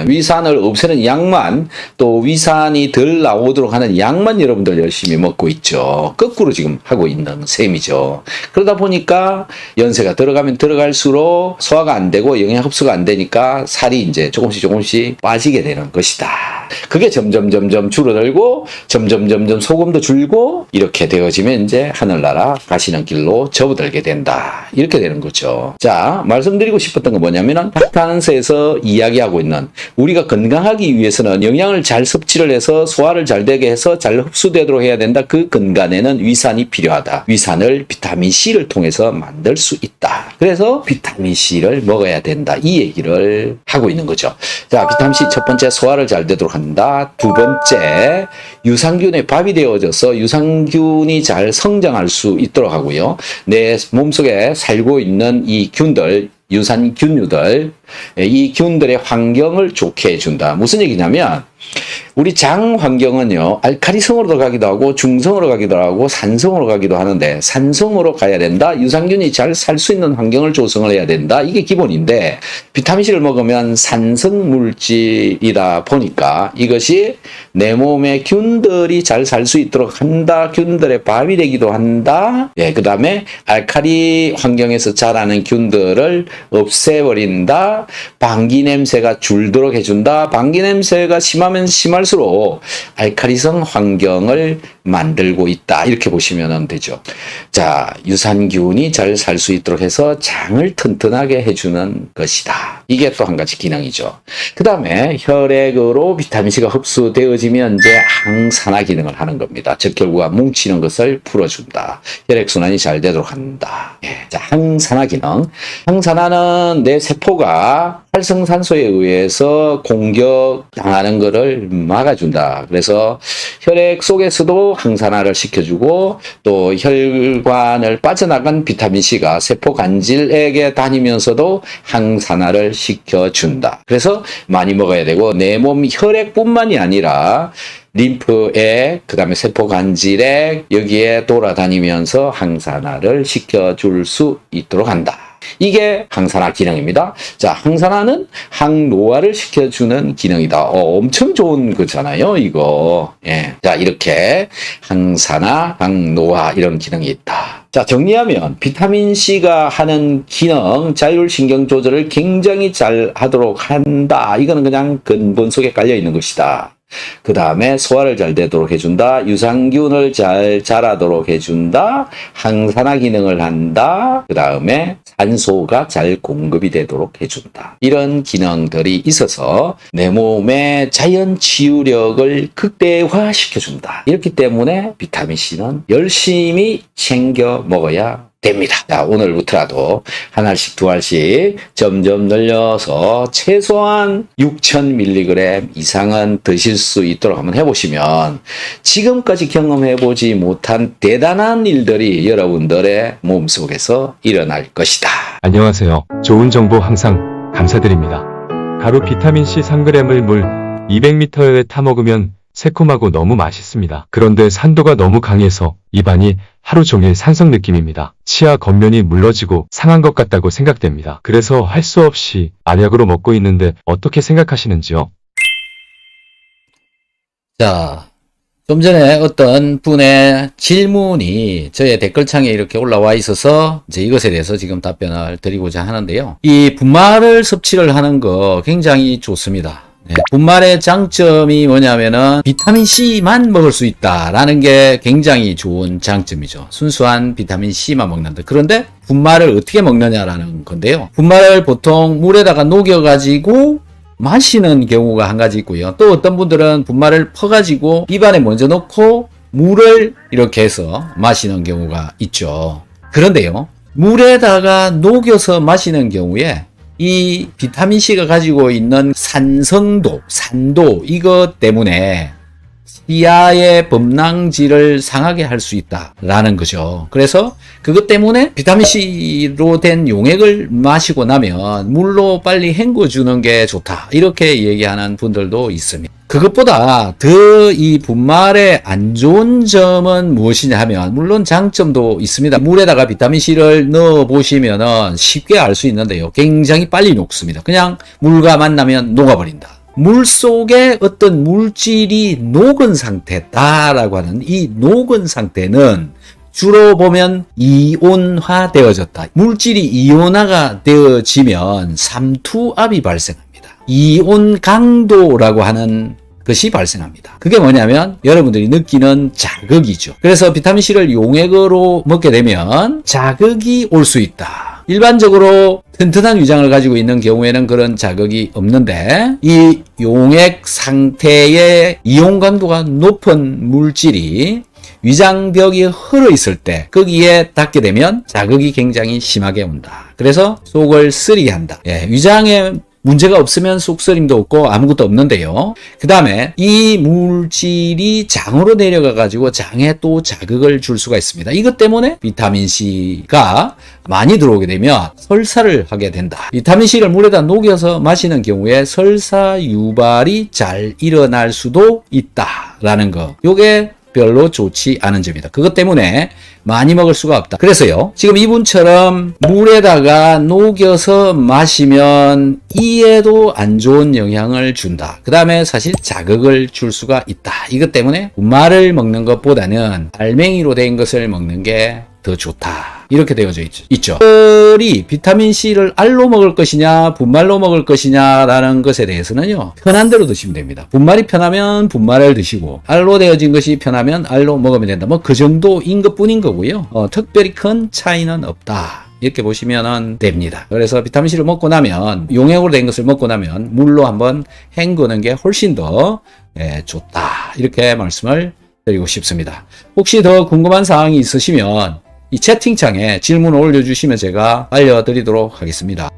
Speaker 1: 위산을 없애는 약만 또 위산이 덜 나오도록 하는 약만 여러분들 열심히 먹고 있죠. 거꾸로 지금 하고 있는 셈이죠. 그러다 보니까 연세가 들어가면 들어갈수록 소화가 안 되고 영양 흡수가 안 되니까 살이 이제 조금씩 빠지게 되는 것이다. 그게 점점 줄어들고 점점 소금도 줄고 이렇게 되어지면 이제 하늘나라 가시는 길로 접어들게 된다. 이렇게 되는 거죠. 자, 말씀드리고 싶었던 건 뭐냐면은 닥터한스에서 이야기하고 있는 우리가 건강하기 위해서는 영양을 잘 섭취를 해서 소화를 잘 되게 해서 잘 흡수되도록 해야 된다. 그 근간에는 위산이 필요하다. 위산을 비타민C를 통해서 만들 수 있다. 그래서 비타민C를 먹어야 된다. 이 얘기를 하고 있는 거죠. 자, 비타민C 첫 번째 소화를 잘 되도록 한다. 두 번째 유산균의 밥이 되어져서 유산균이 잘 성장할 수 있도록 하고요. 내 몸속에 살고 있는 이 균들 유산균류들, 이 균들의 환경을 좋게 해준다. 무슨 얘기냐면 우리 장 환경은요, 알칼리성으로 가기도 하고 중성으로 가기도 하고 산성으로 가기도 하는데 산성으로 가야 된다. 유산균이 잘 살 수 있는 환경을 조성을 해야 된다. 이게 기본인데 비타민C를 먹으면 산성 물질이다 보니까 이것이 내 몸의 균들이 잘 살 수 있도록 한다. 균들의 밥이 되기도 한다. 그 다음에 알칼리 환경에서 자라는 균들을 없애버린다. 방기 냄새가 줄도록 해준다. 방기 냄새가 심하면 심할수록 알칼리성 환경을 만들고 있다. 이렇게 보시면 되죠. 자, 유산균이 잘 살 수 있도록 해서 장을 튼튼하게 해주는 것이다. 이게 또 한 가지 기능이죠. 그 다음에 혈액으로 비타민C가 흡수되어지면 이제 항산화 기능을 하는 겁니다. 적혈구가 뭉치는 것을 풀어준다. 혈액순환이 잘 되도록 한다. 자, 항산화 기능. 항산화는 내 세포가 활성산소에 의해서 공격당하는 것을 막아준다. 그래서 혈액 속에서도 항산화를 시켜주고 또 혈관을 빠져나간 비타민C가 세포 간질에게 다니면서도 항산화를 시켜준다. 그래서 많이 먹어야 되고 내 몸 혈액뿐만이 아니라 림프액, 그 다음에 세포 간질액 여기에 돌아다니면서 항산화를 시켜줄 수 있도록 한다. 이게 항산화 기능입니다. 자, 항산화는 항노화를 시켜주는 기능이다. 엄청 좋은 거잖아요, 이거. 예. 자, 이렇게 항산화, 항노화 이런 기능이 있다. 자, 정리하면 비타민C가 하는 기능, 자율신경 조절을 굉장히 잘 하도록 한다. 이거는 그냥 근본 속에 깔려 있는 것이다. 그 다음에 소화를 잘 되도록 해준다. 유산균을 잘 자라도록 해준다. 항산화 기능을 한다. 그 다음에 산소가 잘 공급이 되도록 해준다. 이런 기능들이 있어서 내 몸의 자연 치유력을 극대화시켜준다. 이렇기 때문에 비타민C는 열심히 챙겨 먹어야 됩니다. 자, 오늘부터라도 한 알씩 두 알씩 점점 늘려서 최소한 6,000mg 이상은 드실 수 있도록 한번 해보시면 지금까지 경험해보지 못한 대단한 일들이 여러분들의 몸속에서 일어날 것이다.
Speaker 3: 안녕하세요. 좋은 정보 항상 감사드립니다. 가루 비타민C 3g을 물 200ml에 타먹으면 새콤하고 너무 맛있습니다. 그런데 산도가 너무 강해서 입안이 하루 종일 산성 느낌입니다. 치아 겉면이 물러지고 상한 것 같다고 생각됩니다. 그래서 할 수 없이 알약으로 먹고 있는데 어떻게 생각하시는지요?
Speaker 1: 자, 좀 전에 어떤 분의 질문이 저의 댓글창에 이렇게 올라와 있어서 이제 이것에 대해서 지금 답변을 드리고자 하는데요. 이 분말을 섭취를 하는 거 굉장히 좋습니다. 네, 분말의 장점이 뭐냐면은 비타민C만 먹을 수 있다라는 게 굉장히 좋은 장점이죠. 순수한 비타민C만 먹는다. 그런데 분말을 어떻게 먹느냐라는 건데요. 분말을 보통 물에다가 녹여가지고 마시는 경우가 한 가지 있고요. 또 어떤 분들은 분말을 퍼가지고 입안에 먼저 넣고 물을 이렇게 해서 마시는 경우가 있죠. 그런데요, 물에다가 녹여서 마시는 경우에 이 비타민C가 가지고 있는 산성도, 산도 이것 때문에 치아의 범랑질을 상하게 할 수 있다라는 거죠. 그래서 그것 때문에 비타민C로 된 용액을 마시고 나면 물로 빨리 헹궈주는 게 좋다. 이렇게 얘기하는 분들도 있습니다. 그것보다 더 이 분말의 안 좋은 점은 무엇이냐 하면 물론 장점도 있습니다. 물에다가 비타민C를 넣어 보시면은 쉽게 알 수 있는데요. 굉장히 빨리 녹습니다. 그냥 물과 만나면 녹아버린다. 물 속에 어떤 물질이 녹은 상태다라고 하는 이 녹은 상태는 주로 보면 이온화 되어졌다. 물질이 이온화가 되어지면 삼투압이 발생합니다. 이온 강도라고 하는 것이 발생합니다. 그게 뭐냐면 여러분들이 느끼는 자극이죠. 그래서 비타민C를 용액으로 먹게 되면 자극이 올 수 있다. 일반적으로 튼튼한 위장을 가지고 있는 경우에는 그런 자극이 없는데 이 용액 상태의 이온 강도가 높은 물질이 위장벽이 헐어 있을 때 거기에 닿게 되면 자극이 굉장히 심하게 온다. 그래서 속을 쓰리게 한다. 위장에 문제가 없으면 속쓰림도 없고 아무것도 없는데요. 그 다음에 이 물질이 장으로 내려가 가지고 장에 또 자극을 줄 수가 있습니다. 이것 때문에 비타민C가 많이 들어오게 되면 설사를 하게 된다. 비타민C를 물에다 녹여서 마시는 경우에 설사 유발이 잘 일어날 수도 있다라는 거. 요게 별로 좋지 않은 점이다. 그것 때문에 많이 먹을 수가 없다. 그래서요, 지금 이분처럼 물에다가 녹여서 마시면 이에도 안 좋은 영향을 준다. 그 다음에 사실 자극을 줄 수가 있다. 이것 때문에 분말을 먹는 것보다는 알맹이로 된 것을 먹는 게 더 좋다. 이렇게 되어져 있죠. 이 비타민C를 알로 먹을 것이냐 분말로 먹을 것이냐라는 것에 대해서는요, 편한 대로 드시면 됩니다. 분말이 편하면 분말을 드시고 알로 되어진 것이 편하면 알로 먹으면 된다. 뭐 그 정도인 것뿐인 거고요. 특별히 큰 차이는 없다. 이렇게 보시면 됩니다. 그래서 비타민C를 먹고 나면, 용액으로 된 것을 먹고 나면 물로 한번 헹구는 게 훨씬 더 좋다. 이렇게 말씀을 드리고 싶습니다. 혹시 더 궁금한 사항이 있으시면 이 채팅창에 질문을 올려주시면 제가 알려드리도록 하겠습니다.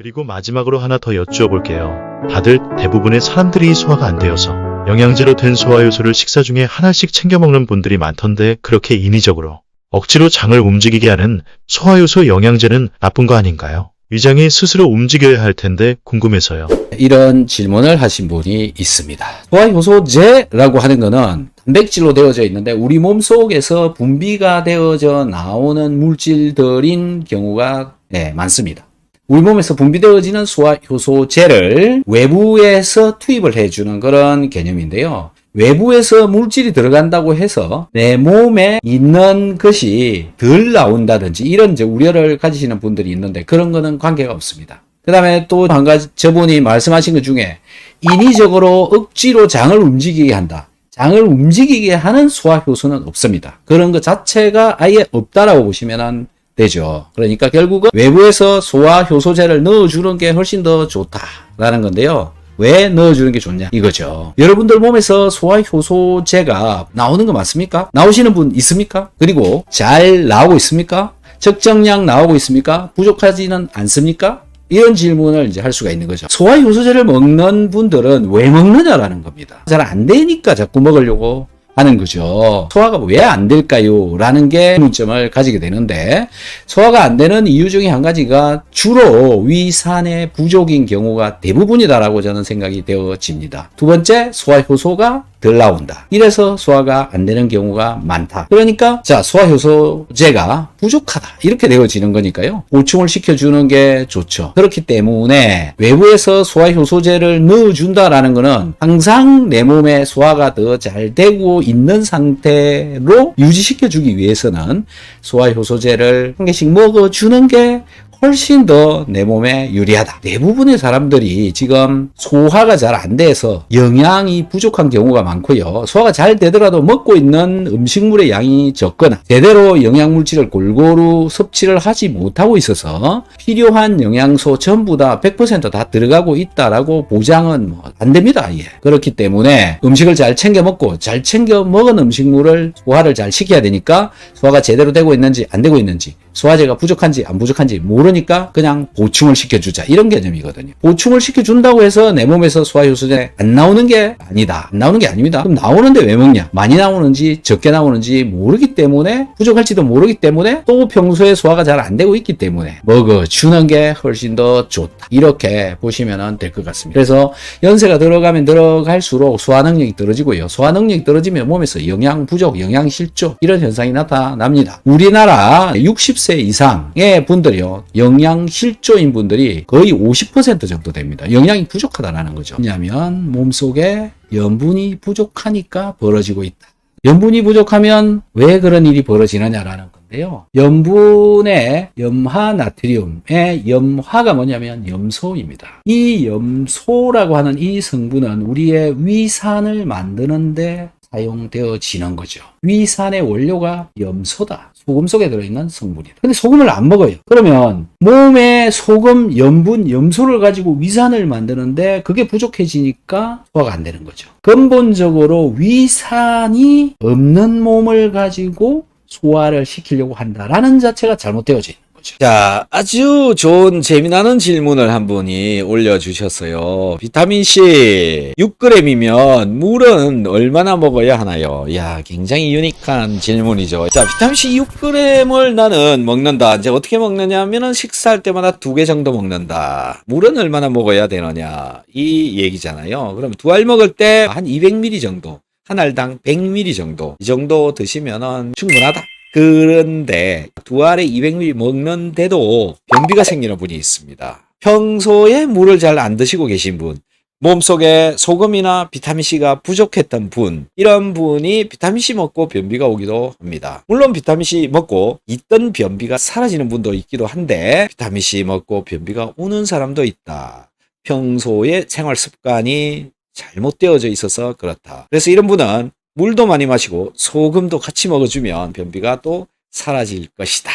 Speaker 4: 그리고 마지막으로 하나 더 여쭈어볼게요. 다들 대부분의 사람들이 소화가 안 되어서 영양제로 된 소화효소를 식사 중에 하나씩 챙겨 먹는 분들이 많던데 그렇게 인위적으로 억지로 장을 움직이게 하는 소화효소 영양제는 나쁜 거 아닌가요? 위장이 스스로 움직여야 할 텐데 궁금해서요.
Speaker 1: 이런 질문을 하신 분이 있습니다. 소화효소제라고 하는 거는 단백질로 되어져 있는데 우리 몸 속에서 분비가 되어져 나오는 물질들인 경우가 많습니다. 우리 몸에서 분비되어지는 소화효소제를 외부에서 투입을 해주는 그런 개념인데요. 외부에서 물질이 들어간다고 해서 내 몸에 있는 것이 덜 나온다든지 이런 이제 우려를 가지시는 분들이 있는데 그런 거는 관계가 없습니다. 그 다음에 또 한 가지 저분이 말씀하신 것 중에 인위적으로 억지로 장을 움직이게 한다. 장을 움직이게 하는 소화효소는 없습니다. 그런 것 자체가 아예 없다라고 보시면 되죠. 그러니까 결국은 외부에서 소화효소제를 넣어주는 게 훨씬 더 좋다라는 건데요. 왜 넣어주는 게 좋냐 이거죠. 여러분들 몸에서 소화효소제가 나오는 거 맞습니까? 나오시는 분 있습니까? 그리고 잘 나오고 있습니까? 적정량 나오고 있습니까? 부족하지는 않습니까? 이런 질문을 이제 할 수가 있는 거죠. 소화효소제를 먹는 분들은 왜 먹느냐라는 겁니다. 잘 안 되니까 자꾸 먹으려고 하는 거죠. 소화가 왜 안 될까요? 라는 게 문점을 가지게 되는데 소화가 안 되는 이유 중에 한 가지가 주로 위산의 부족인 경우가 대부분이다라고 저는 생각이 되어집니다. 두 번째, 소화효소가 덜 나온다. 이래서 소화가 안 되는 경우가 많다. 그러니까 자, 소화효소제가 부족하다. 이렇게 되어지는 거니까요. 보충을 시켜주는 게 좋죠. 그렇기 때문에 외부에서 소화효소제를 넣어준다라는 거는 항상 내 몸에 소화가 더 잘 되고 있는 상태로 유지시켜주기 위해서는 소화효소제를 한 개씩 먹어주는 게 훨씬 더 내 몸에 유리하다. 대부분의 사람들이 지금 소화가 잘 안 돼서 영양이 부족한 경우가 많고요. 소화가 잘 되더라도 먹고 있는 음식물의 양이 적거나 제대로 영양물질을 골고루 섭취를 하지 못하고 있어서 필요한 영양소 전부 다 100% 들어가고 있다라고 보장은 안 됩니다. 아예. 그렇기 때문에 음식을 잘 챙겨 먹고 잘 챙겨 먹은 음식물을 소화를 잘 시켜야 되니까 소화가 제대로 되고 있는지 안 되고 있는지 소화제가 부족한지 안 부족한지 모르니까 그냥 보충을 시켜주자 이런 개념이거든요. 보충을 시켜준다고 해서 내 몸에서 소화효소제 안 나오는 게 아니다. 안 나오는 게 아닙니다. 그럼 나오는데 왜 먹냐? 많이 나오는지 적게 나오는지 모르기 때문에 부족할지도 모르기 때문에 또 평소에 소화가 잘 안 되고 있기 때문에 먹어주는 게 훨씬 더 좋다. 이렇게 보시면 될 것 같습니다. 그래서 연세가 들어가면 들어갈수록 소화 능력이 떨어지고요. 소화 능력이 떨어지면 몸에서 영양 부족, 영양 실조 이런 현상이 나타납니다. 우리나라 60세 이상의 분들이요. 영양 실조인 분들이 거의 50% 정도 됩니다. 영양이 부족하다는 거죠. 왜냐하면 몸속에 염분이 부족하니까 벌어지고 있다. 염분이 부족하면 왜 그런 일이 벌어지느냐라는 건데요. 염분의 염화 나트륨의 염화가 뭐냐면 염소입니다. 이 염소라고 하는 이 성분은 우리의 위산을 만드는데 사용되어지는 거죠. 위산의 원료가 염소다. 소금 속에 들어있는 성분이다. 근데 소금을 안 먹어요. 그러면 몸에 소금, 염분, 염소를 가지고 위산을 만드는데 그게 부족해지니까 소화가 안 되는 거죠. 근본적으로 위산이 없는 몸을 가지고 소화를 시키려고 한다라는 자체가 잘못되어져 있는 거죠.
Speaker 2: 자, 아주 좋은 재미나는 질문을 한 분이 올려주셨어요. 비타민C 6g이면 물은 얼마나 먹어야 하나요? 이야, 굉장히 유니크한 질문이죠. 자, 비타민C 6g을 나는 먹는다. 이제 어떻게 먹느냐 하면은 식사할 때마다 2개 정도 먹는다. 물은 얼마나 먹어야 되느냐? 이 얘기잖아요. 그럼 2알 먹을 때 한 200ml 정도, 한 알당 100ml 정도, 이 정도 드시면은 충분하다. 그런데 2알에 200ml 먹는데도 변비가 생기는 분이 있습니다. 평소에 물을 잘 안 드시고 계신 분, 몸속에 소금이나 비타민C가 부족했던 분, 이런 분이 비타민C 먹고 변비가 오기도 합니다. 물론 비타민C 먹고 있던 변비가 사라지는 분도 있기도 한데 비타민C 먹고 변비가 오는 사람도 있다. 평소에 생활 습관이 잘못되어져 있어서 그렇다. 그래서 이런 분은 물도 많이 마시고 소금도 같이 먹어주면 변비가 또 사라질 것이다.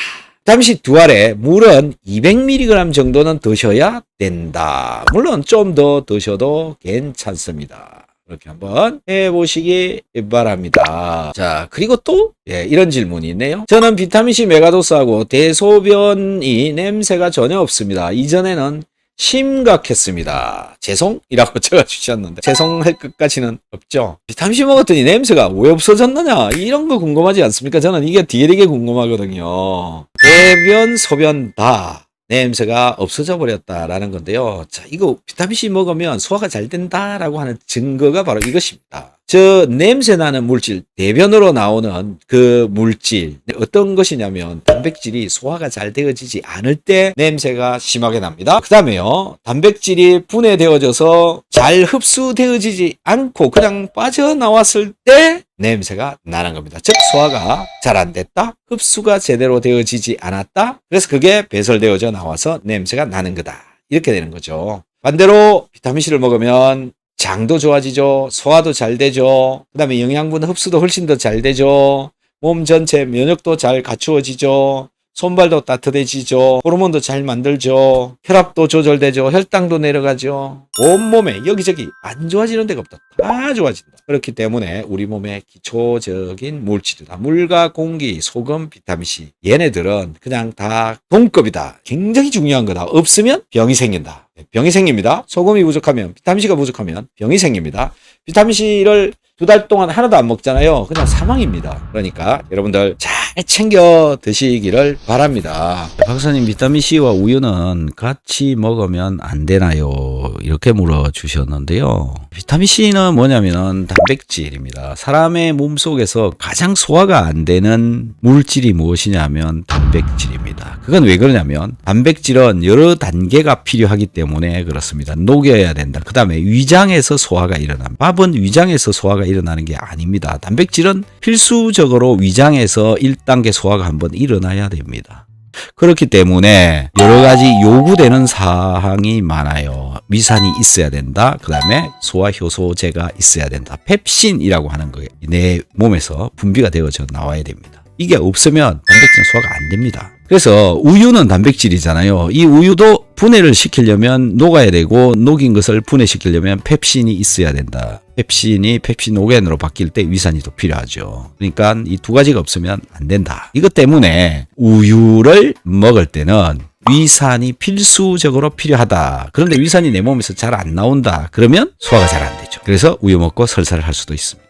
Speaker 2: 비타민C 2알에 물은 200mg 정도는 드셔야 된다. 물론 좀 더 드셔도 괜찮습니다. 그렇게 한번 해보시기 바랍니다. 자, 그리고 또 이런 질문이 있네요. 저는 비타민C 메가도스하고 대소변이 냄새가 전혀 없습니다. 이전에는
Speaker 1: 심각했습니다. 죄송이라고 적어주셨는데 죄송할 것까지는 없죠. 비타민C 먹었더니 냄새가 왜 없어졌느냐 이런 거 궁금하지 않습니까? 저는 이게 되게 궁금하거든요. 대변, 소변 다 냄새가 없어져 버렸다라는 건데요. 자, 이거 비타민C 먹으면 소화가 잘 된다라고 하는 증거가 바로 이것입니다. 저 냄새 나는 물질, 대변으로 나오는 그 물질, 어떤 것이냐면 단백질이 소화가 잘 되어지지 않을 때 냄새가 심하게 납니다. 그 다음에요, 단백질이 분해되어져서 잘 흡수되어지지 않고 그냥 빠져나왔을 때 냄새가 나는 겁니다. 즉 소화가 잘 안 됐다, 흡수가 제대로 되어지지 않았다, 그래서 그게 배설되어져 나와서 냄새가 나는 거다, 이렇게 되는 거죠. 반대로 비타민C를 먹으면 장도 좋아지죠. 소화도 잘 되죠. 그 다음에 영양분 흡수도 훨씬 더 잘 되죠. 몸 전체 면역도 잘 갖추어지죠. 손발도 따뜻해지죠. 호르몬도 잘 만들죠. 혈압도 조절되죠. 혈당도 내려가죠. 온몸에 여기저기 안 좋아지는 데가 없다. 다 좋아진다. 그렇기 때문에 우리 몸의 기초적인 물질이다. 물과 공기, 소금, 비타민C. 얘네들은 그냥 다 동급이다. 굉장히 중요한 거다. 없으면 병이 생긴다. 병이 생깁니다. 소금이 부족하면, 비타민C가 부족하면 병이 생깁니다. 비타민C를 2달 동안 하나도 안 먹잖아요. 그냥 사망입니다. 그러니까 여러분들 잘 챙겨 드시기를 바랍니다. 박사님, 비타민C와 우유는 같이 먹으면 안 되나요? 이렇게 물어주셨는데요. 비타민C는 뭐냐면은 단백질입니다. 사람의 몸속에서 가장 소화가 안 되는 물질이 무엇이냐면 단백질입니다. 그건 왜 그러냐면 단백질은 여러 단계가 필요하기 때문에 그렇습니다. 녹여야 된다. 그 다음에 위장에서 소화가 일어납니다. 밥은 위장에서 소화가 일어나는 게 아닙니다. 단백질은 필수적으로 위장에서 1단계 소화가 한번 일어나야 됩니다. 그렇기 때문에 여러 가지 요구되는 사항이 많아요. 위산이 있어야 된다. 그 다음에 소화효소제가 있어야 된다. 펩신이라고 하는 거예요. 내 몸에서 분비가 되어져 나와야 됩니다. 이게 없으면 단백질은 소화가 안 됩니다. 그래서 우유는 단백질이잖아요. 이 우유도 분해를 시키려면 녹아야 되고, 녹인 것을 분해시키려면 펩신이 있어야 된다. 펩신이 펩신오겐으로 바뀔 때 위산이 또 필요하죠. 그러니까 이 두 가지가 없으면 안 된다. 이것 때문에 우유를 먹을 때는 위산이 필수적으로 필요하다. 그런데 위산이 내 몸에서 잘 안 나온다. 그러면 소화가 잘 안 되죠. 그래서 우유 먹고 설사를 할 수도 있습니다.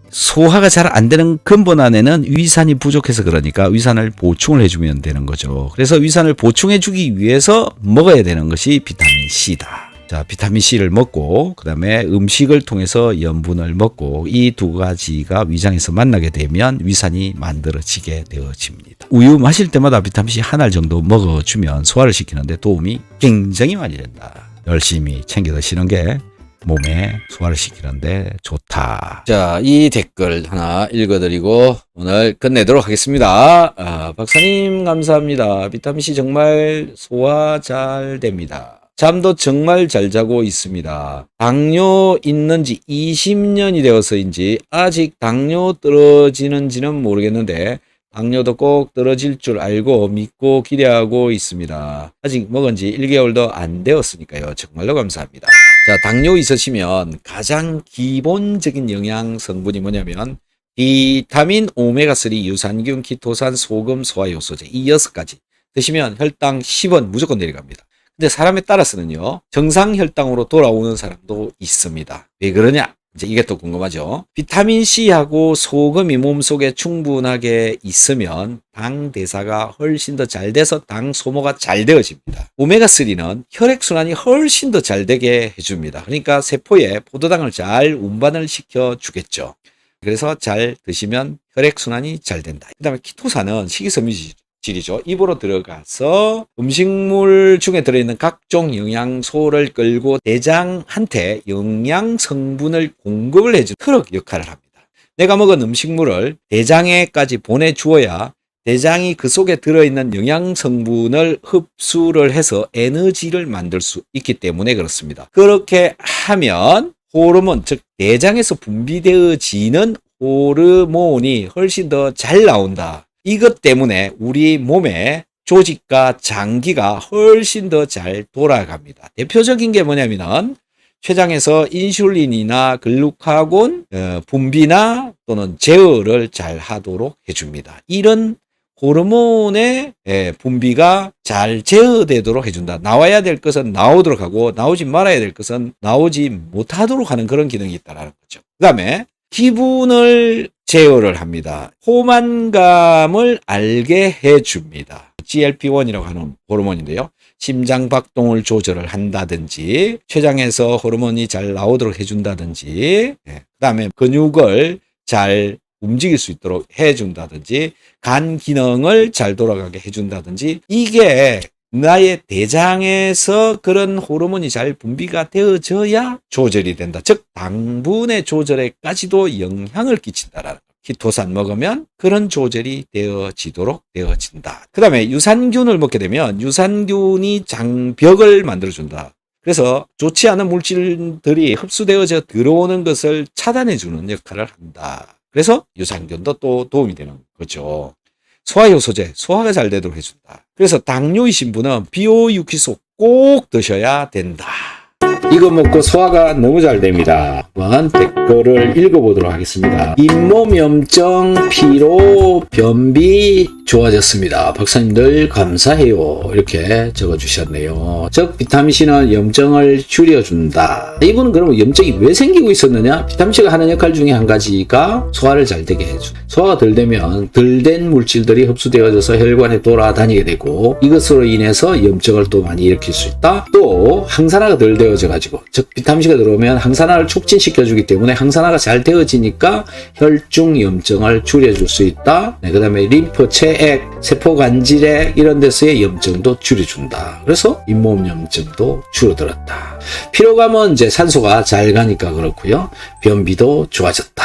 Speaker 1: 소화가 잘 안 되는 근본 안에는 위산이 부족해서 그러니까 위산을 보충을 해주면 되는 거죠. 그래서 위산을 보충해주기 위해서 먹어야 되는 것이 비타민C다. 자, 비타민C를 먹고 그 다음에 음식을 통해서 염분을 먹고 이 두 가지가 위장에서 만나게 되면 위산이 만들어지게 되어집니다. 우유 마실 때마다 비타민C 한 알 정도 먹어주면 소화를 시키는데 도움이 굉장히 많이 된다. 열심히 챙겨 드시는 게 몸에 소화를 시키는데 좋다. 자, 이 댓글 하나 읽어드리고 오늘 끝내도록 하겠습니다. 박사님 감사합니다. 비타민C 정말 소화 잘 됩니다. 잠도 정말 잘 자고 있습니다. 당뇨 있는지 20년이 되어서인지 아직 당뇨 떨어지는지는 모르겠는데 당뇨도 꼭 떨어질 줄 알고 믿고 기대하고 있습니다. 아직 먹은 지 1개월도 안 되었으니까요. 정말로 감사합니다. 자, 당뇨 있으시면 가장 기본적인 영양 성분이 뭐냐면 비타민, 오메가3, 유산균, 키토산, 소금, 소화효소제 이 6가지 드시면 혈당 10원 무조건 내려갑니다. 근데 사람에 따라서는요, 정상 혈당으로 돌아오는 사람도 있습니다. 왜 그러냐? 이제 이게 또 궁금하죠. 비타민C하고 소금이 몸속에 충분하게 있으면 당 대사가 훨씬 더 잘 돼서 당 소모가 잘 되어집니다. 오메가3는 혈액순환이 훨씬 더 잘 되게 해줍니다. 그러니까 세포에 포도당을 잘 운반을 시켜주겠죠. 그래서 잘 드시면 혈액순환이 잘 된다. 그 다음에 키토산은 식이섬유질이죠. 입으로 들어가서 음식물 중에 들어있는 각종 영양소를 끌고 대장한테 영양 성분을 공급을 해주는 트럭 역할을 합니다. 내가 먹은 음식물을 대장에까지 보내주어야 대장이 그 속에 들어있는 영양 성분을 흡수를 해서 에너지를 만들 수 있기 때문에 그렇습니다. 그렇게 하면 호르몬, 즉 대장에서 분비되어지는 호르몬이 훨씬 더 잘 나온다. 이것 때문에 우리 몸의 조직과 장기가 훨씬 더 잘 돌아갑니다. 대표적인 게 뭐냐면은 췌장에서 인슐린이나 글루카곤 분비나 또는 제어를 잘 하도록 해줍니다. 이런 호르몬의 분비가 잘 제어되도록 해준다. 나와야 될 것은 나오도록 하고 나오지 말아야 될 것은 나오지 못하도록 하는 그런 기능이 있다는 거죠. 그 다음에 기분을 제어를 합니다. 포만감을 알게 해줍니다. GLP-1이라고 하는 호르몬인데요. 심장 박동을 조절을 한다든지 췌장에서 호르몬이 잘 나오도록 해준다든지 그 다음에 근육을 잘 움직일 수 있도록 해준다든지 간 기능을 잘 돌아가게 해준다든지 이게 나의 대장에서 그런 호르몬이 잘 분비가 되어져야 조절이 된다. 즉 당분의 조절에까지도 영향을 끼친다라는 거. 키토산 먹으면 그런 조절이 되어지도록 되어진다. 그 다음에 유산균을 먹게 되면 유산균이 장벽을 만들어준다. 그래서 좋지 않은 물질들이 흡수되어져 들어오는 것을 차단해주는 역할을 한다. 그래서 유산균도 또 도움이 되는 거죠. 소화효소제, 소화가 잘 되도록 해준다. 그래서 당뇨이신 분은 비오유키소 꼭 드셔야 된다. 이거 먹고 소화가 너무 잘 됩니다. 한번 댓글을 읽어보도록 하겠습니다. 잇몸염증, 피로, 변비 좋아졌습니다. 박사님들 감사해요. 이렇게 적어주셨네요. 즉 비타민C는 염증을 줄여준다. 이분은 그러면 염증이 왜 생기고 있었느냐? 비타민C가 하는 역할 중에 한 가지가 소화를 잘 되게 해줘. 소화가 덜 되면 덜 된 물질들이 흡수되어져서 혈관에 돌아다니게 되고 이것으로 인해서 염증을 또 많이 일으킬 수 있다. 또 항산화가 덜 되어져 가지고 즉 비타민C가 들어오면 항산화를 촉진시켜주기 때문에 항산화가 잘 되어지니까 혈중 염증을 줄여줄 수 있다. 그 다음에 림프, 체액, 세포간질액 이런 데서의 염증도 줄여준다. 그래서 잇몸 염증도 줄어들었다. 피로감은 이제 산소가 잘 가니까 그렇고요. 변비도 좋아졌다.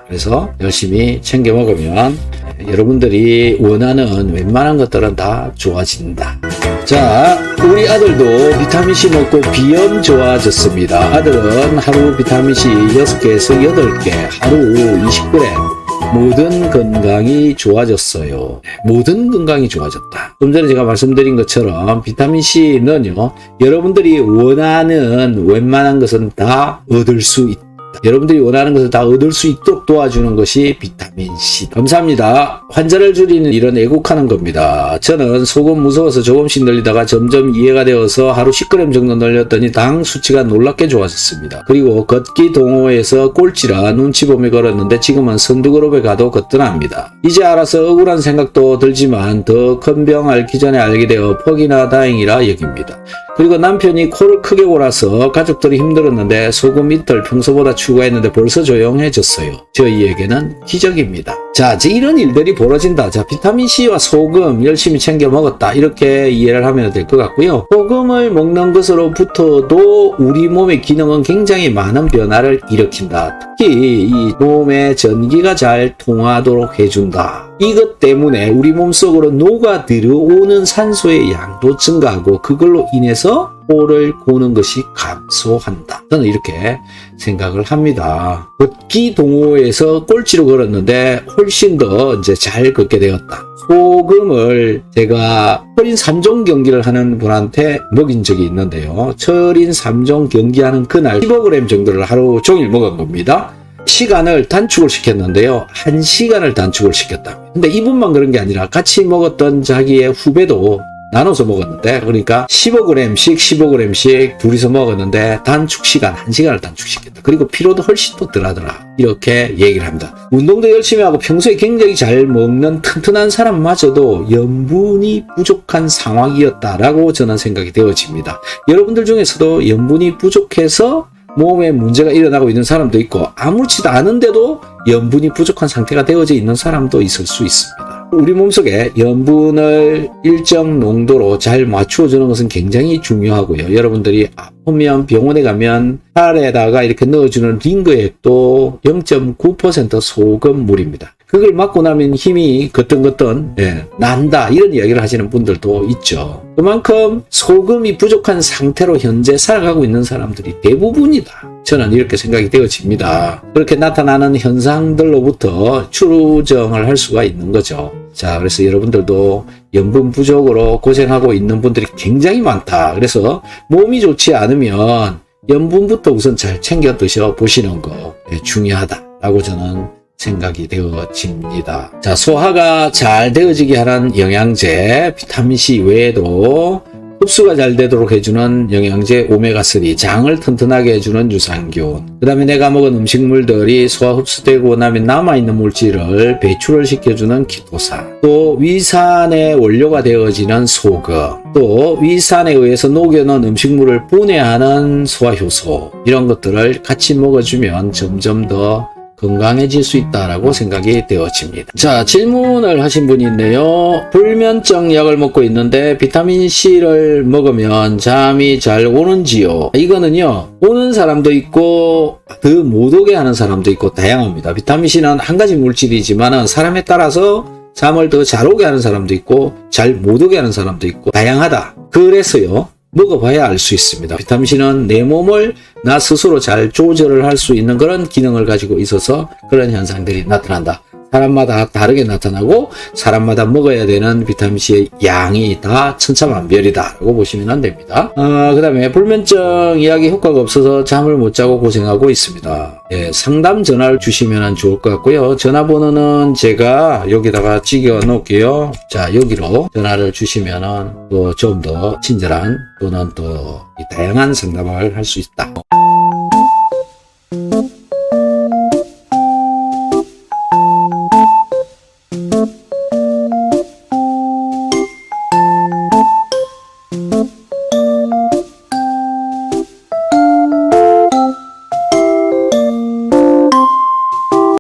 Speaker 1: 그래서 열심히 챙겨 먹으면 여러분들이 원하는 웬만한 것들은 다 좋아진다. 자, 우리 아들도 비타민C 먹고 비염 좋아졌습니다. 아들은 하루 비타민C 6개에서 8개, 하루 20g. 모든 건강이 좋아졌어요. 모든 건강이 좋아졌다. 좀 전에 제가 말씀드린 것처럼 비타민C는요, 여러분들이 원하는 웬만한 것은 다 얻을 수 있다. 여러분들이 원하는 것을 다 얻을 수 있도록 도와주는 것이 비타민C. 감사합니다. 환자를 줄이는 이런 애국하는 겁니다. 저는 소금 무서워서 조금씩 늘리다가 점점 이해가 되어서 하루 10g 정도 늘렸더니 당 수치가 놀랍게 좋아졌습니다. 그리고 걷기 동호회에서 꼴찌라 눈치 보며 걸었는데 지금은 선두그룹에 가도 거뜬합니다. 이제 알아서 억울한 생각도 들지만 더 큰 병 앓기 전에 알게 되어 퍽이나 다행이라 여깁니다. 그리고 남편이 코를 크게 골아서 가족들이 힘들었는데 소금 이틀 평소보다 추가했는데 벌써 조용해졌어요. 저희에게는 기적입니다. 자, 이제 이런 일들이 벌어진다. 자, 비타민C와 소금 열심히 챙겨 먹었다. 이렇게 이해를 하면 될 것 같고요. 소금을 먹는 것으로부터도 우리 몸의 기능은 굉장히 많은 변화를 일으킨다. 특히 이 몸의 전기가 잘 통하도록 해준다. 이것 때문에 우리 몸속으로 녹아 들어오는 산소의 양도 증가하고 그걸로 인해서 코를 고는 것이 감소한다. 저는 이렇게 생각을 합니다. 걷기 동호회에서 꼴찌로 걸었는데 훨씬 더 이제 잘 걷게 되었다. 소금을 제가 철인 3종 경기를 하는 분한테 먹인 적이 있는데요. 철인 3종 경기하는 그날 15g 정도를 하루 종일 먹은 겁니다. 시간을 단축을 시켰는데요. 1시간을 단축을 시켰다. 근데 이분만 그런 게 아니라 같이 먹었던 자기의 후배도 나눠서 먹었는데, 그러니까 15g씩 둘이서 먹었는데 단축 시간 1시간을 단축시켰다. 그리고 피로도 훨씬 더 덜하더라. 이렇게 얘기를 합니다. 운동도 열심히 하고 평소에 굉장히 잘 먹는 튼튼한 사람마저도 염분이 부족한 상황이었다라고 저는 생각이 되어집니다. 여러분들 중에서도 염분이 부족해서 몸에 문제가 일어나고 있는 사람도 있고 아무렇지도 않은데도 염분이 부족한 상태가 되어져 있는 사람도 있을 수 있습니다. 우리 몸속에 염분을 일정 농도로 잘 맞추어주는 것은 굉장히 중요하고요. 여러분들이 아프면 병원에 가면 살에다가 이렇게 넣어주는 링거액도 0.9% 소금물입니다. 그걸 맞고 나면 힘이 거뜬거뜬 난다 이런 이야기를 하시는 분들도 있죠. 그만큼 소금이 부족한 상태로 현재 살아가고 있는 사람들이 대부분이다. 저는 이렇게 생각이 되어집니다. 그렇게 나타나는 현상들로부터 추정을 할 수가 있는 거죠. 자, 그래서 여러분들도 염분 부족으로 고생하고 있는 분들이 굉장히 많다. 그래서 몸이 좋지 않으면 염분부터 우선 잘 챙겨 드셔 보시는 거 중요하다라고 저는 생각이 되어집니다. 자, 소화가 잘 되어지게 하는 영양제, 비타민C 외에도 흡수가 잘 되도록 해주는 영양제 오메가3, 장을 튼튼하게 해주는 유산균, 그 다음에 내가 먹은 음식물들이 소화 흡수되고 나면 남아있는 물질을 배출을 시켜주는 키토산, 또 위산의 원료가 되어지는 소금, 또 위산에 의해서 녹여놓은 음식물을 분해하는 소화효소, 이런 것들을 같이 먹어주면 점점 더 건강해질 수 있다라고 생각이 되어집니다. 자, 질문을 하신 분이 있네요. 불면증 약을 먹고 있는데 비타민C를 먹으면 잠이 잘 오는지요? 이거는요, 오는 사람도 있고 더 못 오게 하는 사람도 있고 다양합니다. 비타민C는 한 가지 물질이지만 사람에 따라서 잠을 더 잘 오게 하는 사람도 있고 잘 못 오게 하는 사람도 있고 다양하다. 그래서요, 먹어봐야 알 수 있습니다. 비타민C는 내 몸을 나 스스로 잘 조절을 할 수 있는 그런 기능을 가지고 있어서 그런 현상들이 나타난다. 사람마다 다르게 나타나고 사람마다 먹어야 되는 비타민C의 양이 다 천차만별이다라고 보시면 됩니다. 그 다음에 불면증 이야기 효과가 없어서 잠을 못 자고 고생하고 있습니다. 예, 상담 전화를 주시면 좋을 것 같고요. 전화번호는 제가 여기다가 찍어 놓을게요. 자, 여기로 전화를 주시면 또 좀 더 친절한 또는 또 다양한 상담을 할 수 있다.